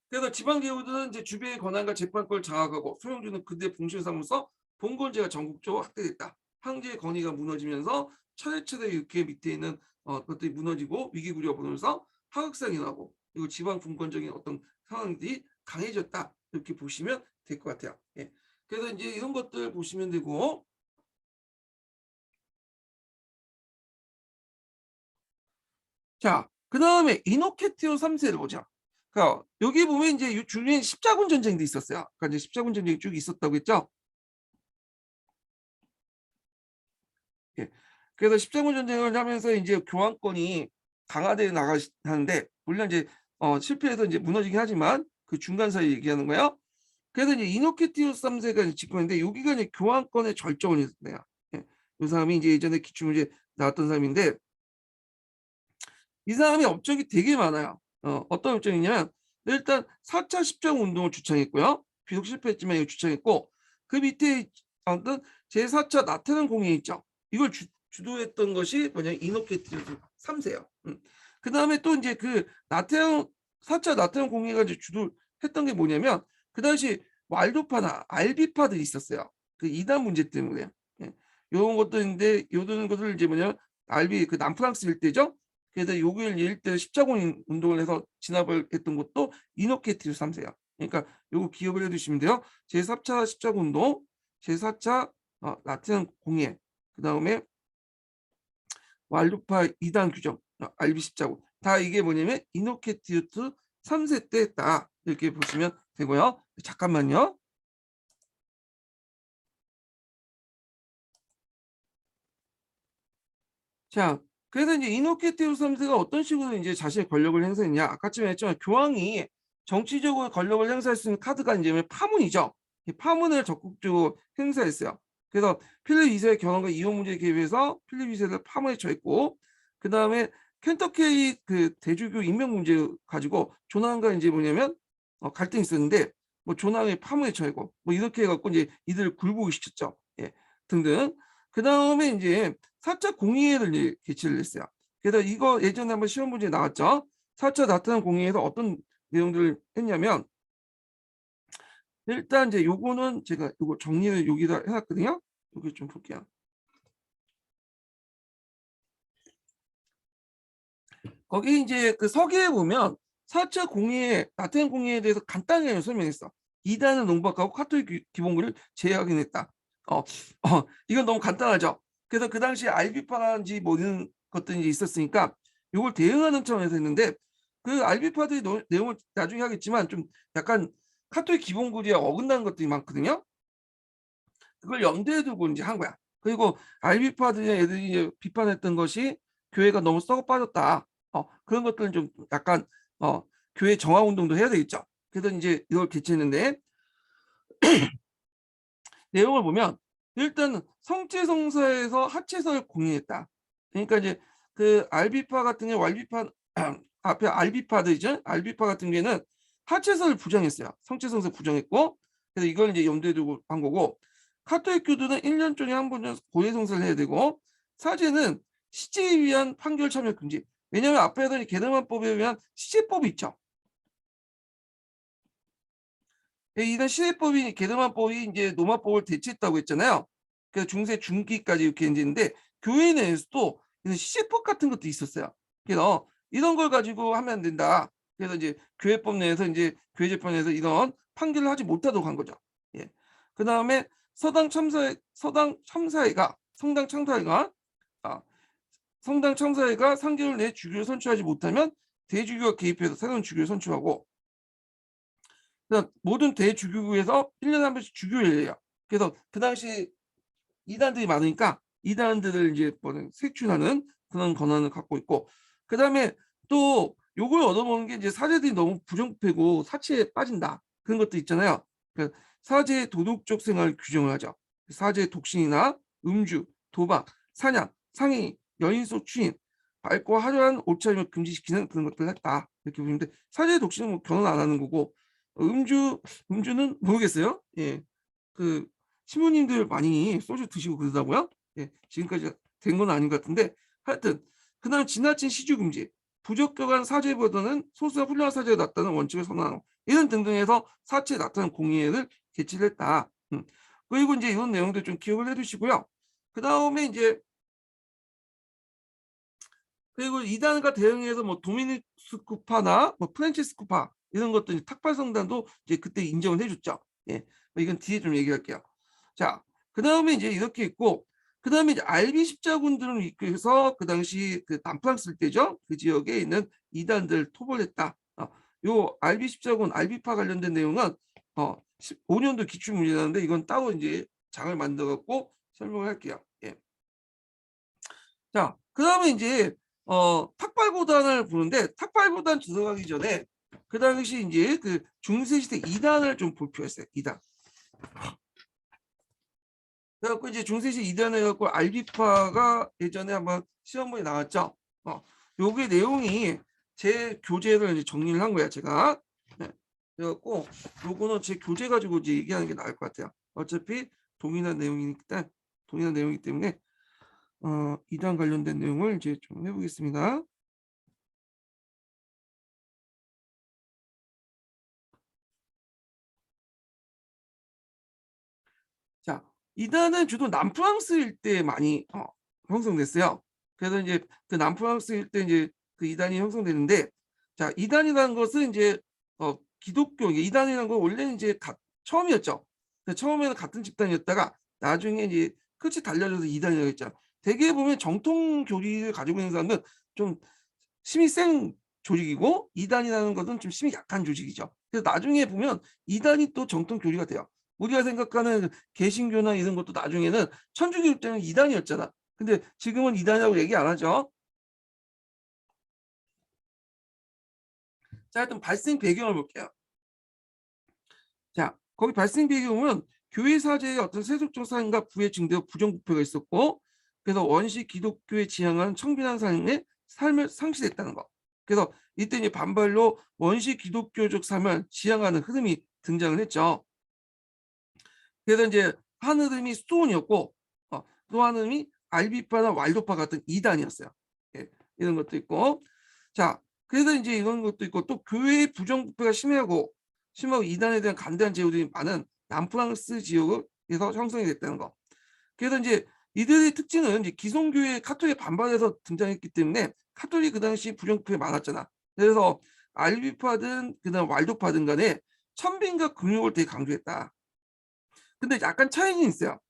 그래서 지방제후들은 이제 주변의 권한과 재판권을 장악하고 소용주는 그들의 봉신을 삼으면서 봉건제가 전국적으로 확대됐다. 황제의 권위가 무너지면서 차례차례 이렇게 밑에 있는 것들이 무너지고 위기구조가 보면서 하극상이 나고 그리고 지방 분권적인 어떤 상황들이 강해졌다. 이렇게 보시면 될 것 같아요. 예. 그래서 이제 이런 것들 보시면 되고 자, 그 다음에 이노케티오 3세를 보자. 그러니까 여기 보면 이제 중요한 십자군 전쟁도 있었어요. 그러니까 이제 십자군 전쟁이 쭉 있었다고 했죠. 예. 그래서 십자군 전쟁을 하면서 이제 교황권이 강화되어 나가는데 물론 이제 실패해서 이제 무너지긴 하지만 그 중간 사이 얘기하는 거예요. 그래서 이제 이노케티우스 3세가 집권했는데 여기가 이제 교황권의 절정을 했네요. 예. 이 사람이 이제 예전에 기출문제 나왔던 사람인데 이 사람이 업적이 되게 많아요. 어떤 업적이냐면 일단 4차 십자군 운동을 주창했고요. 비록 실패했지만 이거 주창했고 그 밑에 어떤 제4차 나트랑 공예 있죠. 이걸 주도했던 것이 뭐냐면 이노케티우스 3세예요. 그 다음에 또 이제 그 나트랑 4차 나트랑 공예가 이제 주도했던 게 뭐냐면 그 당시 왈도파나 알비파들이 있었어요. 그 이단 문제 때문에. 예. 이런 것들인데 이런 것을 이제 뭐냐면 알비 그 남프랑스 일대죠. 그래서 요길 일대 십자군 운동을 해서 진압을 했던 것도 이노케티우스 3세야. 그러니까 요거 기억을 해두시면 돼요. 제4차 십자군 운동, 제4차 라틴 공예, 그 다음에 왈루파 2단 규정, 알비 십자군. 다 이게 뭐냐면 이노케티우스 3세 때 했다. 이렇게 보시면 되고요. 잠깐만요. 자, 그래서 이제 이노케티우스 3세가 어떤 식으로 이제 자신의 권력을 행사했냐? 아까쯤 했지만 교황이 정치적으로 권력을 행사할 수 있는 카드가 이제 파문이죠. 이 파문을 적극적으로 행사했어요. 그래서 필립 2세의 결혼과 이혼 문제에 개입해서 필립 2세를 파문에 처했고, 그 다음에 켄터키 그 대주교 임명 문제 가지고 조난과 이제 뭐냐면 갈등이 있었는데, 뭐 조난의 파문에 처했고, 뭐 이렇게 해갖고 이제 이들을 굴복을 시켰죠. 예, 등등. 그 다음에 이제 4차 공의회를 개최를 했어요. 그래서 이거 예전에 한번 시험 문제 나왔죠. 4차 나타난 공의회에서 어떤 내용들을 했냐면 일단 이제 요거는 제가 요거 정리를 여기다 해놨거든요. 여기 좀 볼게요. 거기 이제 그 서기에 보면 4차 공의회, 나타난 공의회에 대해서 간단하게 설명했어. 이단을 농박하고 카톨릭 기본구를 제약했다. 이건 너무 간단하죠. 그래서 그 당시에 알비파라든지 뭐 이런 것들이 있었으니까 이걸 대응하는 차원에서 했는데 그 알비파들이 내용을 나중에 하겠지만 좀 약간 카톨릭 기본구리에 어긋나는 것들이 많거든요. 그걸 염두에 두고 이제 한 거야. 그리고 알비파들이 애들이 이제 비판했던 것이 교회가 너무 썩어 빠졌다. 그런 것들은 좀 약간 교회 정화 운동도 해야 되겠죠. 그래서 이제 이걸 개최했는데 내용을 보면 일단 성체성사에서 하체설 공인했다. 그러니까 이제 그 알비파 같은 경우 왈비파 앞에 알비파들이죠. 알비파 같은 경우에는 하체설을 부정했어요. 성체성사 부정했고 그래서 이걸 이제 염두에 두고 한 거고 카톨릭교도는 1년 전에 한 번 고해성사를 해야 되고 사제는 시제에 위한 판결 참여 금지. 왜냐하면 앞에 하던 게르만법에 의한 시제법이 있죠. 이런 시제법이 게르만법이 이제 로마법을 대체했다고 했잖아요. 그래서 중세 중기까지 이렇게 있는데 교회 내에서도 이런 시제법 같은 것도 있었어요. 그래서 이런 걸 가지고 하면 안 된다. 그래서 이제 교회법 내에서 이제 교회재판 내에서 이런 판결을 하지 못하도록 한 거죠. 예. 그 다음에 성당 참사회가 성당 참사회가 3개월 내에 주교를 선출하지 못하면 대주교가 개입해서 새로운 주교를 선출하고 모든 대주교구에서 1년에 한 번씩 주교를 해요. 그래서 그 당시 이단들이 많으니까 이단들을 이제 색출하는 그런 권한을 갖고 있고 그 다음에 또 요걸 얻어먹는 게 이제 사제들이 너무 부정부패고 사치에 빠진다. 그런 것도 있잖아요. 그러니까 사제의 도덕적 생활을 규정을 하죠. 사제의 독신이나 음주, 도박, 사냥, 상해, 여인 속 추인, 밝고 화려한 옷차림을 금지시키는 그런 것들을 했다. 이렇게 보시면 돼. 사제의 독신은 뭐 결혼 안 하는 거고 음주는 모르겠어요. 예. 그 신부님들 많이 소주 드시고 그러더라고요. 예. 지금까지 된 건 아닌 것 같은데 하여튼 그다음 지나친 시주 금지, 부적격한 사죄보다는 소수가 훌륭한 사죄가 낫다는 원칙을 선언하고 이런 등등해서 사체에 나타난 공의회를 개최를 했다. 그리고 이제 이런 내용들 좀 기억을 해두시고요. 그 다음에 이제 그리고 이단과 대응해서 뭐 도미니스쿠파나 뭐 프란치스쿠파 이런 것들 탁발성단도 이제 그때 인정을 해줬죠. 예, 뭐 이건 뒤에 좀 얘기할게요. 자, 그 다음에 이제 이렇게 있고, 그 다음에 이제 알비 십자군들을 이끌어서 그 당시 그 남프랑스 때죠. 그 지역에 있는 이단들 토벌했다. 요 알비 십자군, 알비파 관련된 내용은 5년도 기출문제라는데 이건 따로 이제 장을 만들어 갖고 설명을 할게요. 예. 자, 그 다음에 이제 탁발고단을 보는데 탁발고단 들어가기 전에 그 당시 이제 그 중세시대 이단을 좀 볼 필요가 있어요. 이단. 그래갖고 이제 중세시대 이단 해갖고 알비파가 예전에 한번 시험문에 나왔죠. 요게 내용이 제 교재를 이제 정리를 한 거야 제가. 네. 그래갖고 요거는 제 교재 가지고 이제 얘기하는 게 나을 것 같아요. 어차피 동일한 내용이기 때문에 이단 관련된 내용을 이제 좀 해보겠습니다. 자, 이단은 주로 남프랑스 일대에 많이 형성됐어요. 그래서 이제 그 남프랑스 일대 이제 그 이단이 형성되는데, 자, 이단이라는 것은 이제 기독교 이단이라는 건 원래 이제 처음이었죠. 처음에는 같은 집단이었다가 나중에 이제 끝이 달려져서 이단이라고 했죠. 대개 보면 정통 교리를 가지고 있는 사람은 좀 힘이 센 조직이고 이단이라는 것은 좀 힘이 약한 조직이죠. 그래서 나중에 보면 이단이 또 정통 교리가 돼요. 우리가 생각하는 개신교나 이런 것도 나중에는 천주교 때는 이단이었잖아. 근데 지금은 이단이라고 얘기 안 하죠. 자, 일단 발생 배경을 볼게요. 자, 거기 발생 배경은 교회 사제의 어떤 세속적 사상과 부의 증대와 부정부패가 있었고, 그래서 원시 기독교에 지향하는 청빈한 삶을 상실했다는 거. 그래서 이때 이제 반발로 원시 기독교적 삶을 지향하는 흐름이 등장을 했죠. 그래서 이제 한 흐름이 스톤이었고 또 한 흐름이 알비파나 왈도파 같은 이단이었어요. 예, 이런 것도 있고 자 그래서 이제 이런 것도 있고 또 교회의 부정부패가 심하고 이단에 대한 간대한 제도들이 많은 남프랑스 지역에서 형성이 됐다는 거. 그래서 이제 이들의 특징은 이제 기성교회 카톨릭에 반발해서 등장했기 때문에 카톨릭 그 당시 부정부패 많았잖아. 그래서 알비파든 그다음 왈도파든 간에 천빈과 금욕을 되게 강조했다. 근데 약간 차이는 있어요.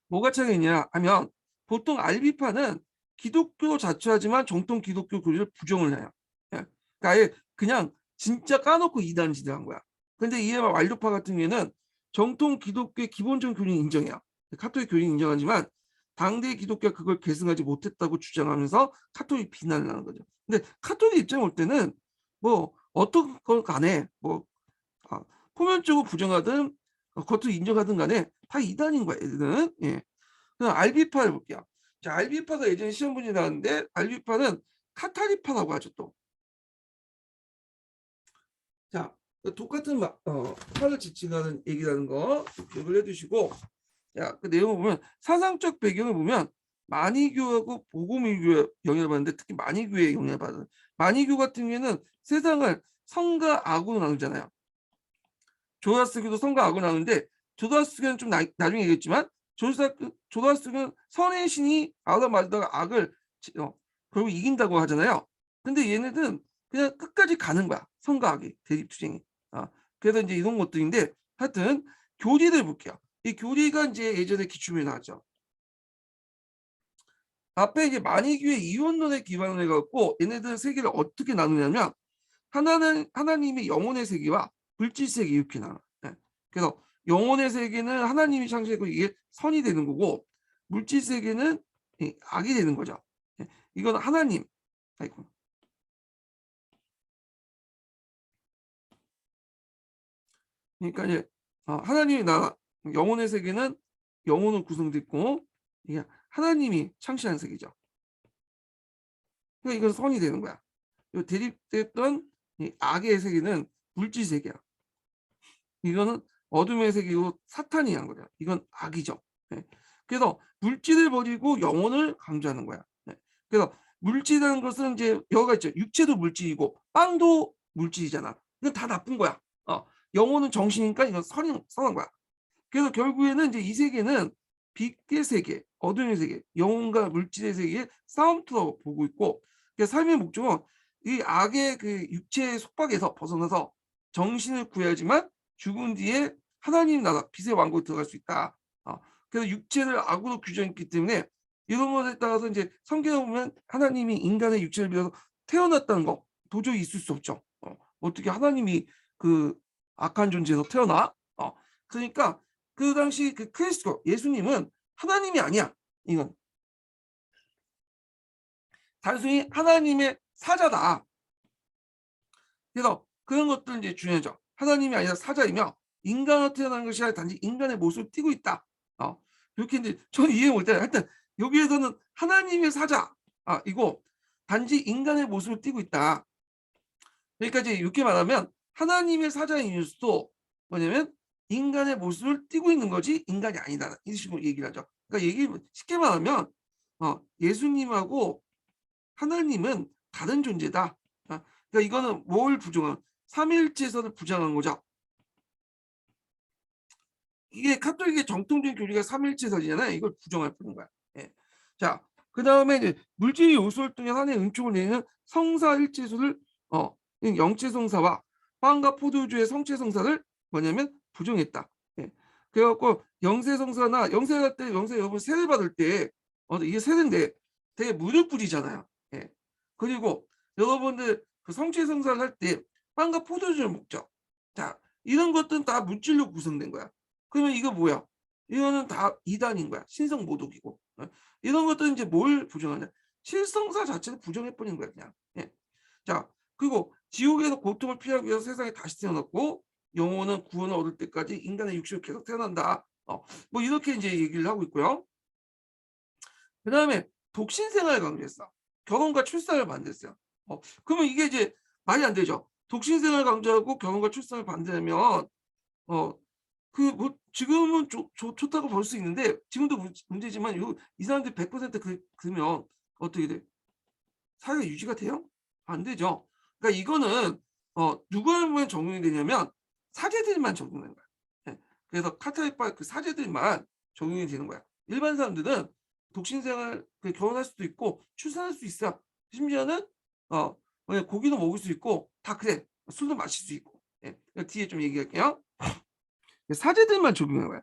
뭐가 차이가 있냐 하면 보통 알비파는 기독교 자처하지만 정통 기독교 교리를 부정을 해요. 예. 그러니까 아예 그냥 진짜 까놓고 이단을 지도한 거야. 근데 이에 왈도파 같은 경우에는 정통 기독교의 기본적 교리는 인정해요. 카톨릭 교리는 인정하지만 당대 기독교가 그걸 계승하지 못했다고 주장하면서 카톨릭 비난을 하는 거죠. 근데 카톨릭 입장에 올 때는 뭐 어떤 걸 간에 뭐 표면적으로 부정하든 겉으로 인정하든 간에 다 이단인 거야, 얘들은. 예. 그럼 알비파를 볼게요. 자, 알비파가 예전에 시험 문제 나왔는데 알비파는 카타리파라고 하죠, 또. 자, 똑같은 파를 지칭하는 얘기라는 거 기억을 해두시고, 자, 그 내용을 보면 사상적 배경을 보면 만이교하고 복음일교에 영향을 받는데 특히 만이교에 영향을 받는. 만이교 같은 경우에는 세상을 성과 악으로 나누잖아요. 조다스교도 성과 악으로 나누는데 조다스교는 좀 나중에 얘기했지만 조다스교는 선의 신이 악을 맞다가 악을 결국 이긴다고 하잖아요. 근데 얘네들은 그냥 끝까지 가는 거야. 성과 악이 대립투쟁이. 그래서 이제 이런 것들인데 하여튼 교리를 볼게요. 이 교리가 이제 예전에 기출문제 나왔죠. 앞에 이제 만이교의 이원론에 기반을 해갖고 얘네들 세계를 어떻게 나누냐면 하나는 하나님의 영혼의 세계와 물질 세계 이렇게 나눠. 네. 그래서 영혼의 세계는 하나님이 창조했고 이게 선이 되는 거고 물질 세계는 악이 되는 거죠. 네. 이건 하나님. 아이고. 그러니까 이제 하나님이 나 영혼의 세계는 영혼은 구성됐고 이게 하나님이 창시한 세계죠. 그러니까 이건 선이 되는 거야. 대립됐던 이 악의 세계는 물질 세계야. 이거는 어둠의 세계고 사탄이 한 거죠. 이건 악이죠. 네. 그래서 물질을 버리고 영혼을 강조하는 거야. 네. 그래서 물질이라는 것은 이제 여기가 있죠. 육체도 물질이고 빵도 물질이잖아. 이건 다 나쁜 거야. 영혼은 정신이니까 이건 선한 거야. 그래서 결국에는 이제 이 세계는 빛의 세계, 어둠의 세계, 영혼과 물질의 세계의 싸움터로 보고 있고, 삶의 목적은 이 악의 그 육체의 속박에서 벗어나서 정신을 구해야지만 죽은 뒤에 하나님 나라, 빛의 왕국에 들어갈 수 있다. 그래서 육체를 악으로 규정했기 때문에 이런 것에 따라서 이제 성경에 보면 하나님이 인간의 육체를 빌어서 태어났다는 거 도저히 있을 수 없죠. 어떻게 하나님이 그 악한 존재에서 태어나? 그러니까 그 당시 그 크리스도 예수님은 하나님이 아니야. 이건 단순히 하나님의 사자다. 그래서 그런 것들 이제 중요하죠. 하나님이 아니라 사자이며 인간으로 태어난 것이 아니라 단지 인간의 모습을 띠고 있다. 이렇게 이제 저는 이해 못해요. 하여튼 여기에서는 하나님의 사자 이거 단지 인간의 모습을 띠고 있다. 그러니까 이제 이렇게 말하면 하나님의 사자인 이유도 뭐냐면 인간의 모습을 띠고 있는 거지 인간이 아니다. 이 식으로 얘기를 하죠. 그러니까 쉽게 말하면 예수님하고 하나님은 다른 존재다. 그러니까 이거는 뭘 부정한 삼위일체선을 부정한 거죠. 이게 카톨릭의 정통적인 교리가 삼위일체선이잖아요. 이걸 부정할 뿐인 거야. 예. 자, 그 다음에 이제 물질 요소 활동에 하나의 응축을 내는 성사일체수를 영체성사와 빵과 포도주의 성체성사를 뭐냐면 부정했다. 예. 그래갖고 영세성사나 영세할 때 영세 여러분 세례 받을 때 이게 세례인데 되게 물을 뿌리잖아요. 예. 그리고 여러분들 그 성체성사를 할 때 빵과 포도주를 먹죠. 자, 이런 것들은 다 물질로 구성된 거야. 그러면 이거 뭐야? 이거는 다 이단인 거야. 신성 모독이고. 이런 것들은 이제 뭘 부정하냐? 실성사 자체를 부정해버린 거야, 그냥. 예. 자, 그리고 지옥에서 고통을 피하기 위해서 세상에 다시 태어났고 영혼은 구원을 얻을 때까지 인간의 육신을 계속 태어난다. 뭐 이렇게 이제 얘기를 하고 있고요. 그 다음에 독신 생활을 강조했어. 결혼과 출산을 반대했어요. 그러면 이게 이제 말이 안 되죠. 독신 생활을 강조하고 결혼과 출산을 반대하면 뭐 지금은 좋다고 볼 수 있는데 지금도 문제지만 이 사람들 100% 그러면 어떻게 돼? 사회가 유지가 돼요? 안 되죠. 그러니까 이거는 누구에만 적용이 되냐면 사제들만 적용되는 거야. 네. 그래서 카타리파 그 사제들만 적용이 되는 거야. 일반 사람들은 독신생활 결혼할 수도 있고 출산할 수 있어. 심지어는 고기도 먹을 수 있고 다 그래. 술도 마실 수 있고. 네. 뒤에 좀 얘기할게요. 사제들만 적용하는 거야.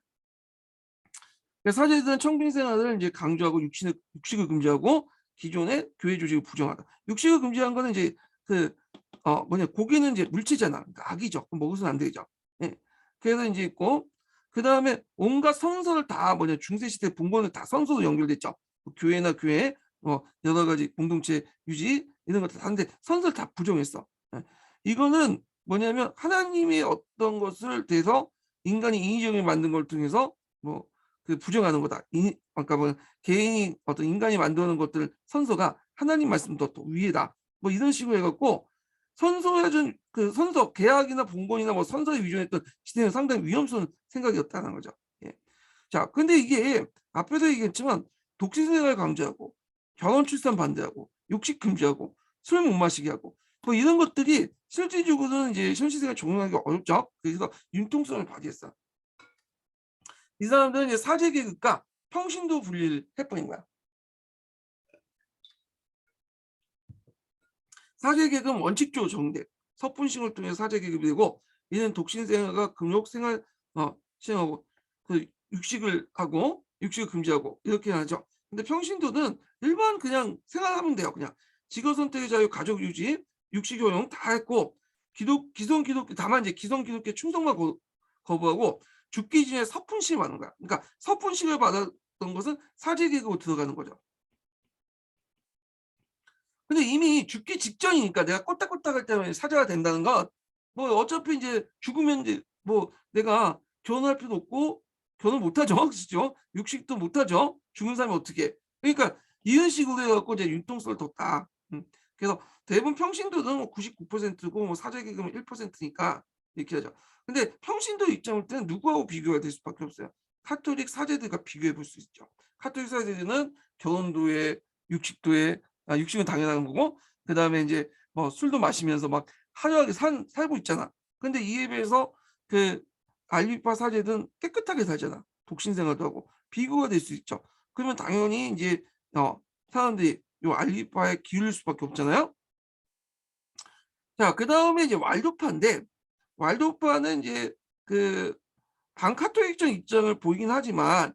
사제들은 청빈 생활을 이제 강조하고 육식을 금지하고 기존의 교회 조직을 부정하다. 육식을 금지한 거는 이제 고기는 이제 물체잖아. 그러니까 악이죠. 먹어서는 안 되죠. 예. 그래서 이제 있고 그다음에 온갖 성서를 다 뭐냐 중세 시대 본권을 다 성서로 연결됐죠. 뭐 교회나 교회 여러 가지 공동체 유지 이런 것들 다 하는데 선서를 다 부정했어. 예. 이거는 뭐냐면 하나님의 어떤 것을 대해서 인간이 인위적으로 만든 걸 통해서 뭐 그 부정하는 거다. 그러니까 뭐 개인이 어떤 인간이 만들어 놓은 것들 선서가 하나님 말씀보다 더 위에다. 뭐 이런 식으로 해 갖고 선서에 준 그 선서 계약이나 본권이나 뭐 선서에 위조했던 시대는 상당히 위험스러운 생각이었다는 거죠. 예. 자, 근데 이게 앞에서 얘기했지만 독신 생활을 강조하고 결혼 출산 반대하고 육식 금지하고 술 못 마시게 하고 뭐 이런 것들이 실질적으로는 이제 현실 생활 적용하기 어렵죠. 그래서 융통성을 발휘했어. 이 사람들은 이제 사제 계급과 평신도 분리를 해버린 거야. 사제 계급은 원칙적으로 정대, 서분식을 통해 사제 계급이 되고 이는 독신 생활과 금욕 생활 시행하고 그 육식을 하고 육식을 금지하고 이렇게 하죠. 근데 평신도는 일반 그냥 생활하면 돼요. 그냥 직업 선택의 자유, 가족 유지, 육식 효용 다 했고 기성 기독교 다만 이제 기성 기독교 충성만 거부하고 죽기 전에 서fun식을 받는 거야. 그러니까 서fun식을 받았던 것은 사제 계급으로 들어가는 거죠. 근데 이미 죽기 직전이니까 내가 꼴딱꼴딱할 때면 사자가 된다는 건 뭐 어차피 이제 죽으면 이제 뭐 내가 결혼할 필요도 없고 결혼 못 하죠. 그죠? 육식도 못 하죠. 죽은 사람이 어떻게. 그러니까 이런 식으로 해 갖고 이제 융통성을 뒀다. 그래서 대부분 평신도는 뭐 99%고 뭐 사제 계급은 1%니까 이렇게 하죠. 근데 평신도 입장일 때는 누구하고 비교가 될 수밖에 없어요. 카톨릭 사제들과 비교해 볼 수 있죠. 카톨릭 사제들은 결혼도에 육식도에 육식은 당연한 거고 그다음에 이제 뭐 술도 마시면서 막 화려하게 살고 있잖아. 근데 이에 비해서 그 알리파 사제들은 깨끗하게 살잖아. 독신 생활도 하고 비교가 될 수 있죠. 그러면 당연히 이제 사람들이 요 알리파에 기울일 수밖에 없잖아요. 자, 그다음에 이제 왈도파인데 왈도파는 이제 그 반카톨릭적 입장을 보이긴 하지만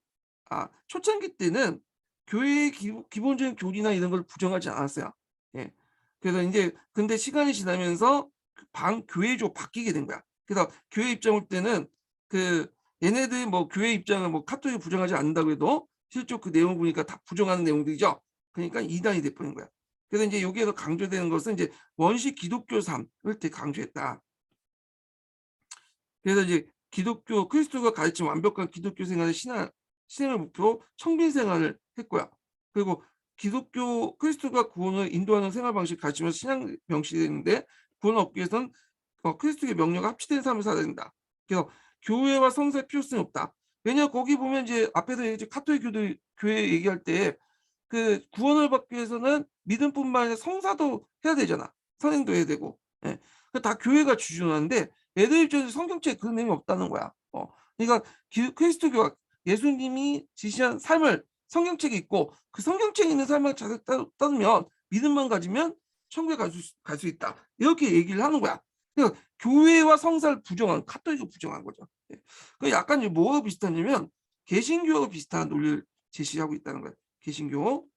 초창기 때는 교회의 기본적인 교리나 이런 걸 부정하지 않았어요. 예. 그래서 인제 근데 시간이 지나면서 그 반교회적으로 바뀌게 된 거야. 그래서 교회 입장 올 때는 그 얘네들이 뭐 교회 입장을 뭐 카톨릭이 부정하지 않는다고 해도 실제로 그 내용을 보니까 다 부정하는 내용들이죠. 그러니까 이단이 돼 버린 거야. 그래서 인제 여기에서 강조되는 것은 이제 원시 기독교 삶을 되게 강조했다. 그래서 이제 기독교 그리스도가 가르친 완벽한 기독교 생활의 실행을 목표로 청빈 생활을 했고요. 그리고 기독교 그리스도가 구원을 인도하는 생활 방식을 가르치면서 신앙 명시되어 있는데 구원을 얻기 위해서는 그리스도의 명령과 합치된 삶을 살아야 된다. 그래서 교회와 성사의 필요성이 없다. 왜냐 거기 보면 이제 앞에서 이제 카톨릭 교회 얘기할 때 그 구원을 받기 위해서는 믿음뿐만 아니라 성사도 해야 되잖아. 선행도 해야 되고. 예. 다 교회가 주준하는데 애들 입장에서 성경책에 그런 내용이 없다는 거야. 그러니까 그리스도교가 예수님이 지시한 삶을 성경책에 있고 그 성경책에 있는 삶을 잘 따르면 믿음만 가지면 천국에 갈 수 있다. 이렇게 얘기를 하는 거야. 그러니까 교회와 성사를 부정한 카톨릭을 부정한 거죠. 예. 그 약간 이제 뭐가 비슷하냐면 개신교하고 비슷한 논리를 제시하고 있다는 거예요. 개신교.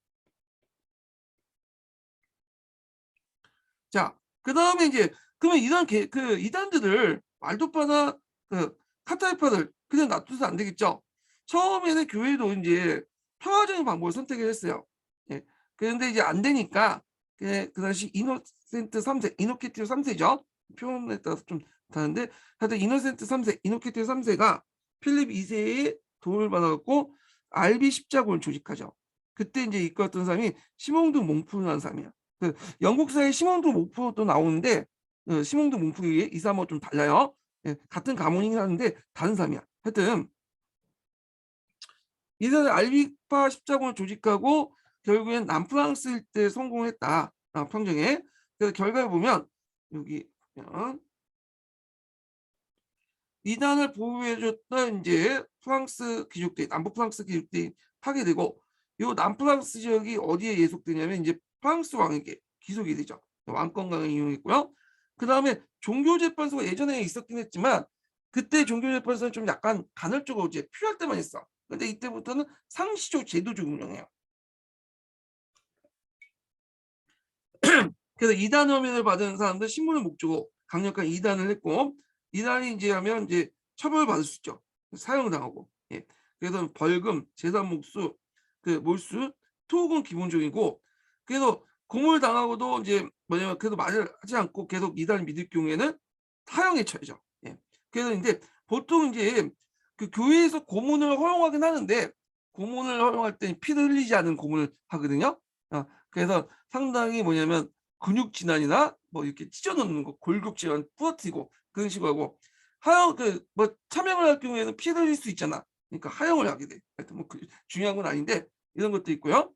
자, 그다음에 이제 그러면 그 이단들을 말도파나 그 카타리파들 그냥 놔둬서 안 되겠죠. 처음에는 교회도 이제 평화적인 방법을 선택을 했어요. 예. 그런데 이제 안 되니까 그 당시 이노센트 3세, 이노케티브 3세죠. 표현에 따라서 좀 다른데 하여튼 이노센트 3세, 이노케티브 3세가 필립 2세의 도움을 받아 갖고 알비 십자군을 조직하죠. 그때 이제 이끌었던 사람이 시몽드 몽프라는 사람이야. 그 영국사의 시몬드 몽프도 나오는데 시몬드 몽프의 이 사람하고 좀 달라요. 예, 같은 가문이긴 하는데 다른 사람이야. 하여튼 이 사람이 알비파 십자군을 조직하고 결국엔 남프랑스 일대에 성공했다. 평정에. 그래서 결과를 보면 여기 보면 이단을 보호해줬던 이제 프랑스 귀족대, 남부 프랑스 귀족대이 파괴되고 이 남프랑스 지역이 어디에 예속되냐면 이제 프랑스 왕에게 귀속이 되죠. 왕권강을 이용했고요. 그 다음에 종교재판소가 예전에 있었긴 했지만 그때 종교재판소는 좀 약간 간헐적으로 이제 필요할 때만 있어. 근데 이때부터는 상시적 제도적 운영해요. 그래서 이단 혐의를 받은 사람들 신문을 목적으로 강력한 이단을 했고 이단이 이제 하면 이제 처벌을 받을 수 있죠. 사형당하고. 예. 그래서 벌금, 재산 목수, 몰수, 투옥은 기본적이고, 그래서 고물당하고도 이제 뭐냐면 그래도 말을 하지 않고 계속 이단을 믿을 경우에는 사형에 처해져. 예. 그래서 인제 보통 인제 그 교회에서 고문을 허용하긴 하는데, 고문을 허용할 때는 피를 흘리지 않은 고문을 하거든요. 그래서 상당히 뭐냐면 근육 질환이나 뭐 이렇게 찢어 놓는 거, 골격 질환 부러뜨리고 그런 식으로 하고, 하여 뭐 참여를 할 경우에는 피를 흘릴 수 있잖아. 그러니까 하형을 하게 돼. 하여튼 뭐 중요한 건 아닌데 이런 것도 있고요.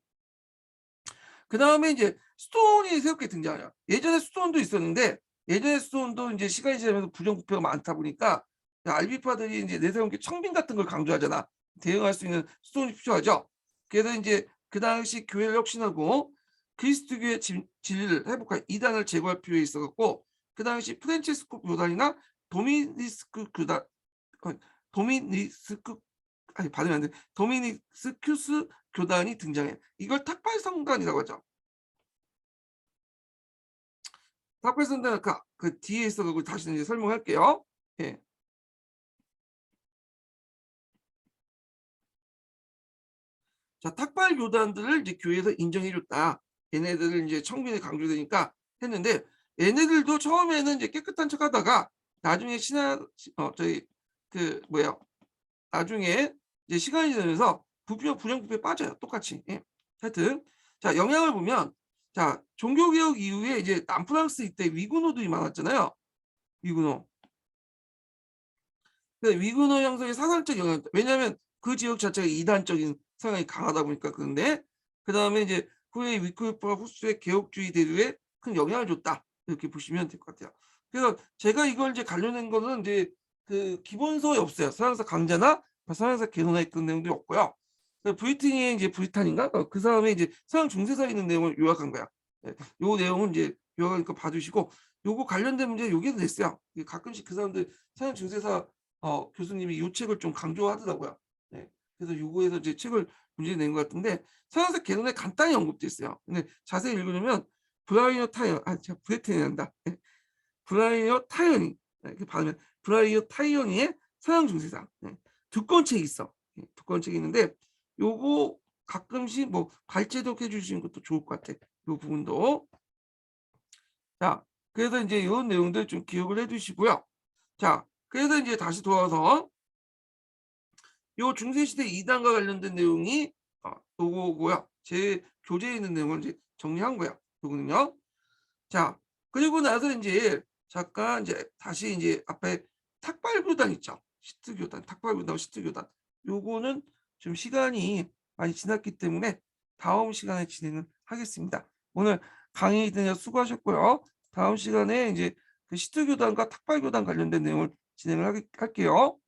그다음에 이제 스톤이 새롭게 등장해요. 예전에 스톤도 있었는데, 예전에 스톤도 인제 시간이 지나면서 부정부패가 많다 보니까 알비파들이 인제 내세운 게 청빙 같은 걸 강조하잖아. 대응할 수 있는 스톤이 필요하죠. 그래서 인제 그 당시 교회를 혁신하고 그리스도교의 진리를 회복할 이단을 제거할 필요에 있어 갖고, 그 당시 프란치스코 교단이나 도미니스크 교단, 어 도미니스크 아니 발음이 안 돼. 도미니스큐스 교단이 등장해요. 이걸 탁발성단이라고 하죠. 탁발성단은 그 뒤에 있어 갖고 다시 이제 설명할게요. 예. 자, 탁발 교단들을 이제 교회에서 인정해 줬다. 얘네들을 이제 청빙이 강조되니까 했는데, 얘네들도 처음에는 이제 깨끗한 척하다가 나중에 저희 뭐야, 나중에 이제 시간이 지나면서 부정부패에 빠져요, 똑같이. 예. 하여튼 자, 영향을 보면, 자, 종교개혁 이후에 이제 남프랑스 이때 위구노들이 많았잖아요. 위구노. 위구노 형성에 사상적 영향, 왜냐하면 그 지역 자체가 이단적인 성향이 강하다 보니까. 그런데 그다음에 이제 후에 위크리프와 후스의 개혁주의 대류에 큰 영향을 줬다. 이렇게 보시면 될 것 같아요. 그래서 제가 이걸 이제 관련된 거는 이제 기본서에 없어요. 서양사 강자나 서양사 개론에 있던 내용들이 없고요. 브리트니의 이제 브리탄인가? 그 사람의 이제 서양 중세사에 있는 내용을 요약한 거야. 예. 요 내용은 이제 요약하니까 봐주시고, 요거 관련된 문제 요게 냈어요. 가끔씩 그 사람들 서양 중세사 교수님이 요 책을 좀 강조하더라고요. 네. 그래서 요거에서 이제 책을 문제 낸 것 같은데, 서양사 개론에 간단히 언급돼 있어요. 근데 자세히 읽으려면 브라이어 타이어, 제가 브레텐이 난다. 예. 브라이어 타이어니, 이렇게 받으면 브라이어 타이어니의 서양 중세사. 예. 두꺼운 책이 있어. 예. 두꺼운 책이 있는데 요거 가끔씩 뭐 발제독해 주시는 것도 좋을 것 같아. 요 부분도. 자, 그래서 인제 이런 내용들 좀 기억을 해 두시고요. 자, 그래서 인제 다시 돌아와서 요 중세시대 이단과 관련된 내용이 요거고요. 제 교재에 있는 내용을 이제 정리한 거예요, 요거는요. 자, 그리고 나서 인제 잠깐 인제 다시 인제 앞에 탁발교단 있죠. 시트교단, 탁발교단, 시트교단. 요거는 좀 시간이 많이 지났기 때문에 다음 시간에 진행을 하겠습니다. 오늘 강의 들으셔서 수고하셨고요. 다음 시간에 인제 그 시트교단과 탁발교단 관련된 내용을 진행을 할게요.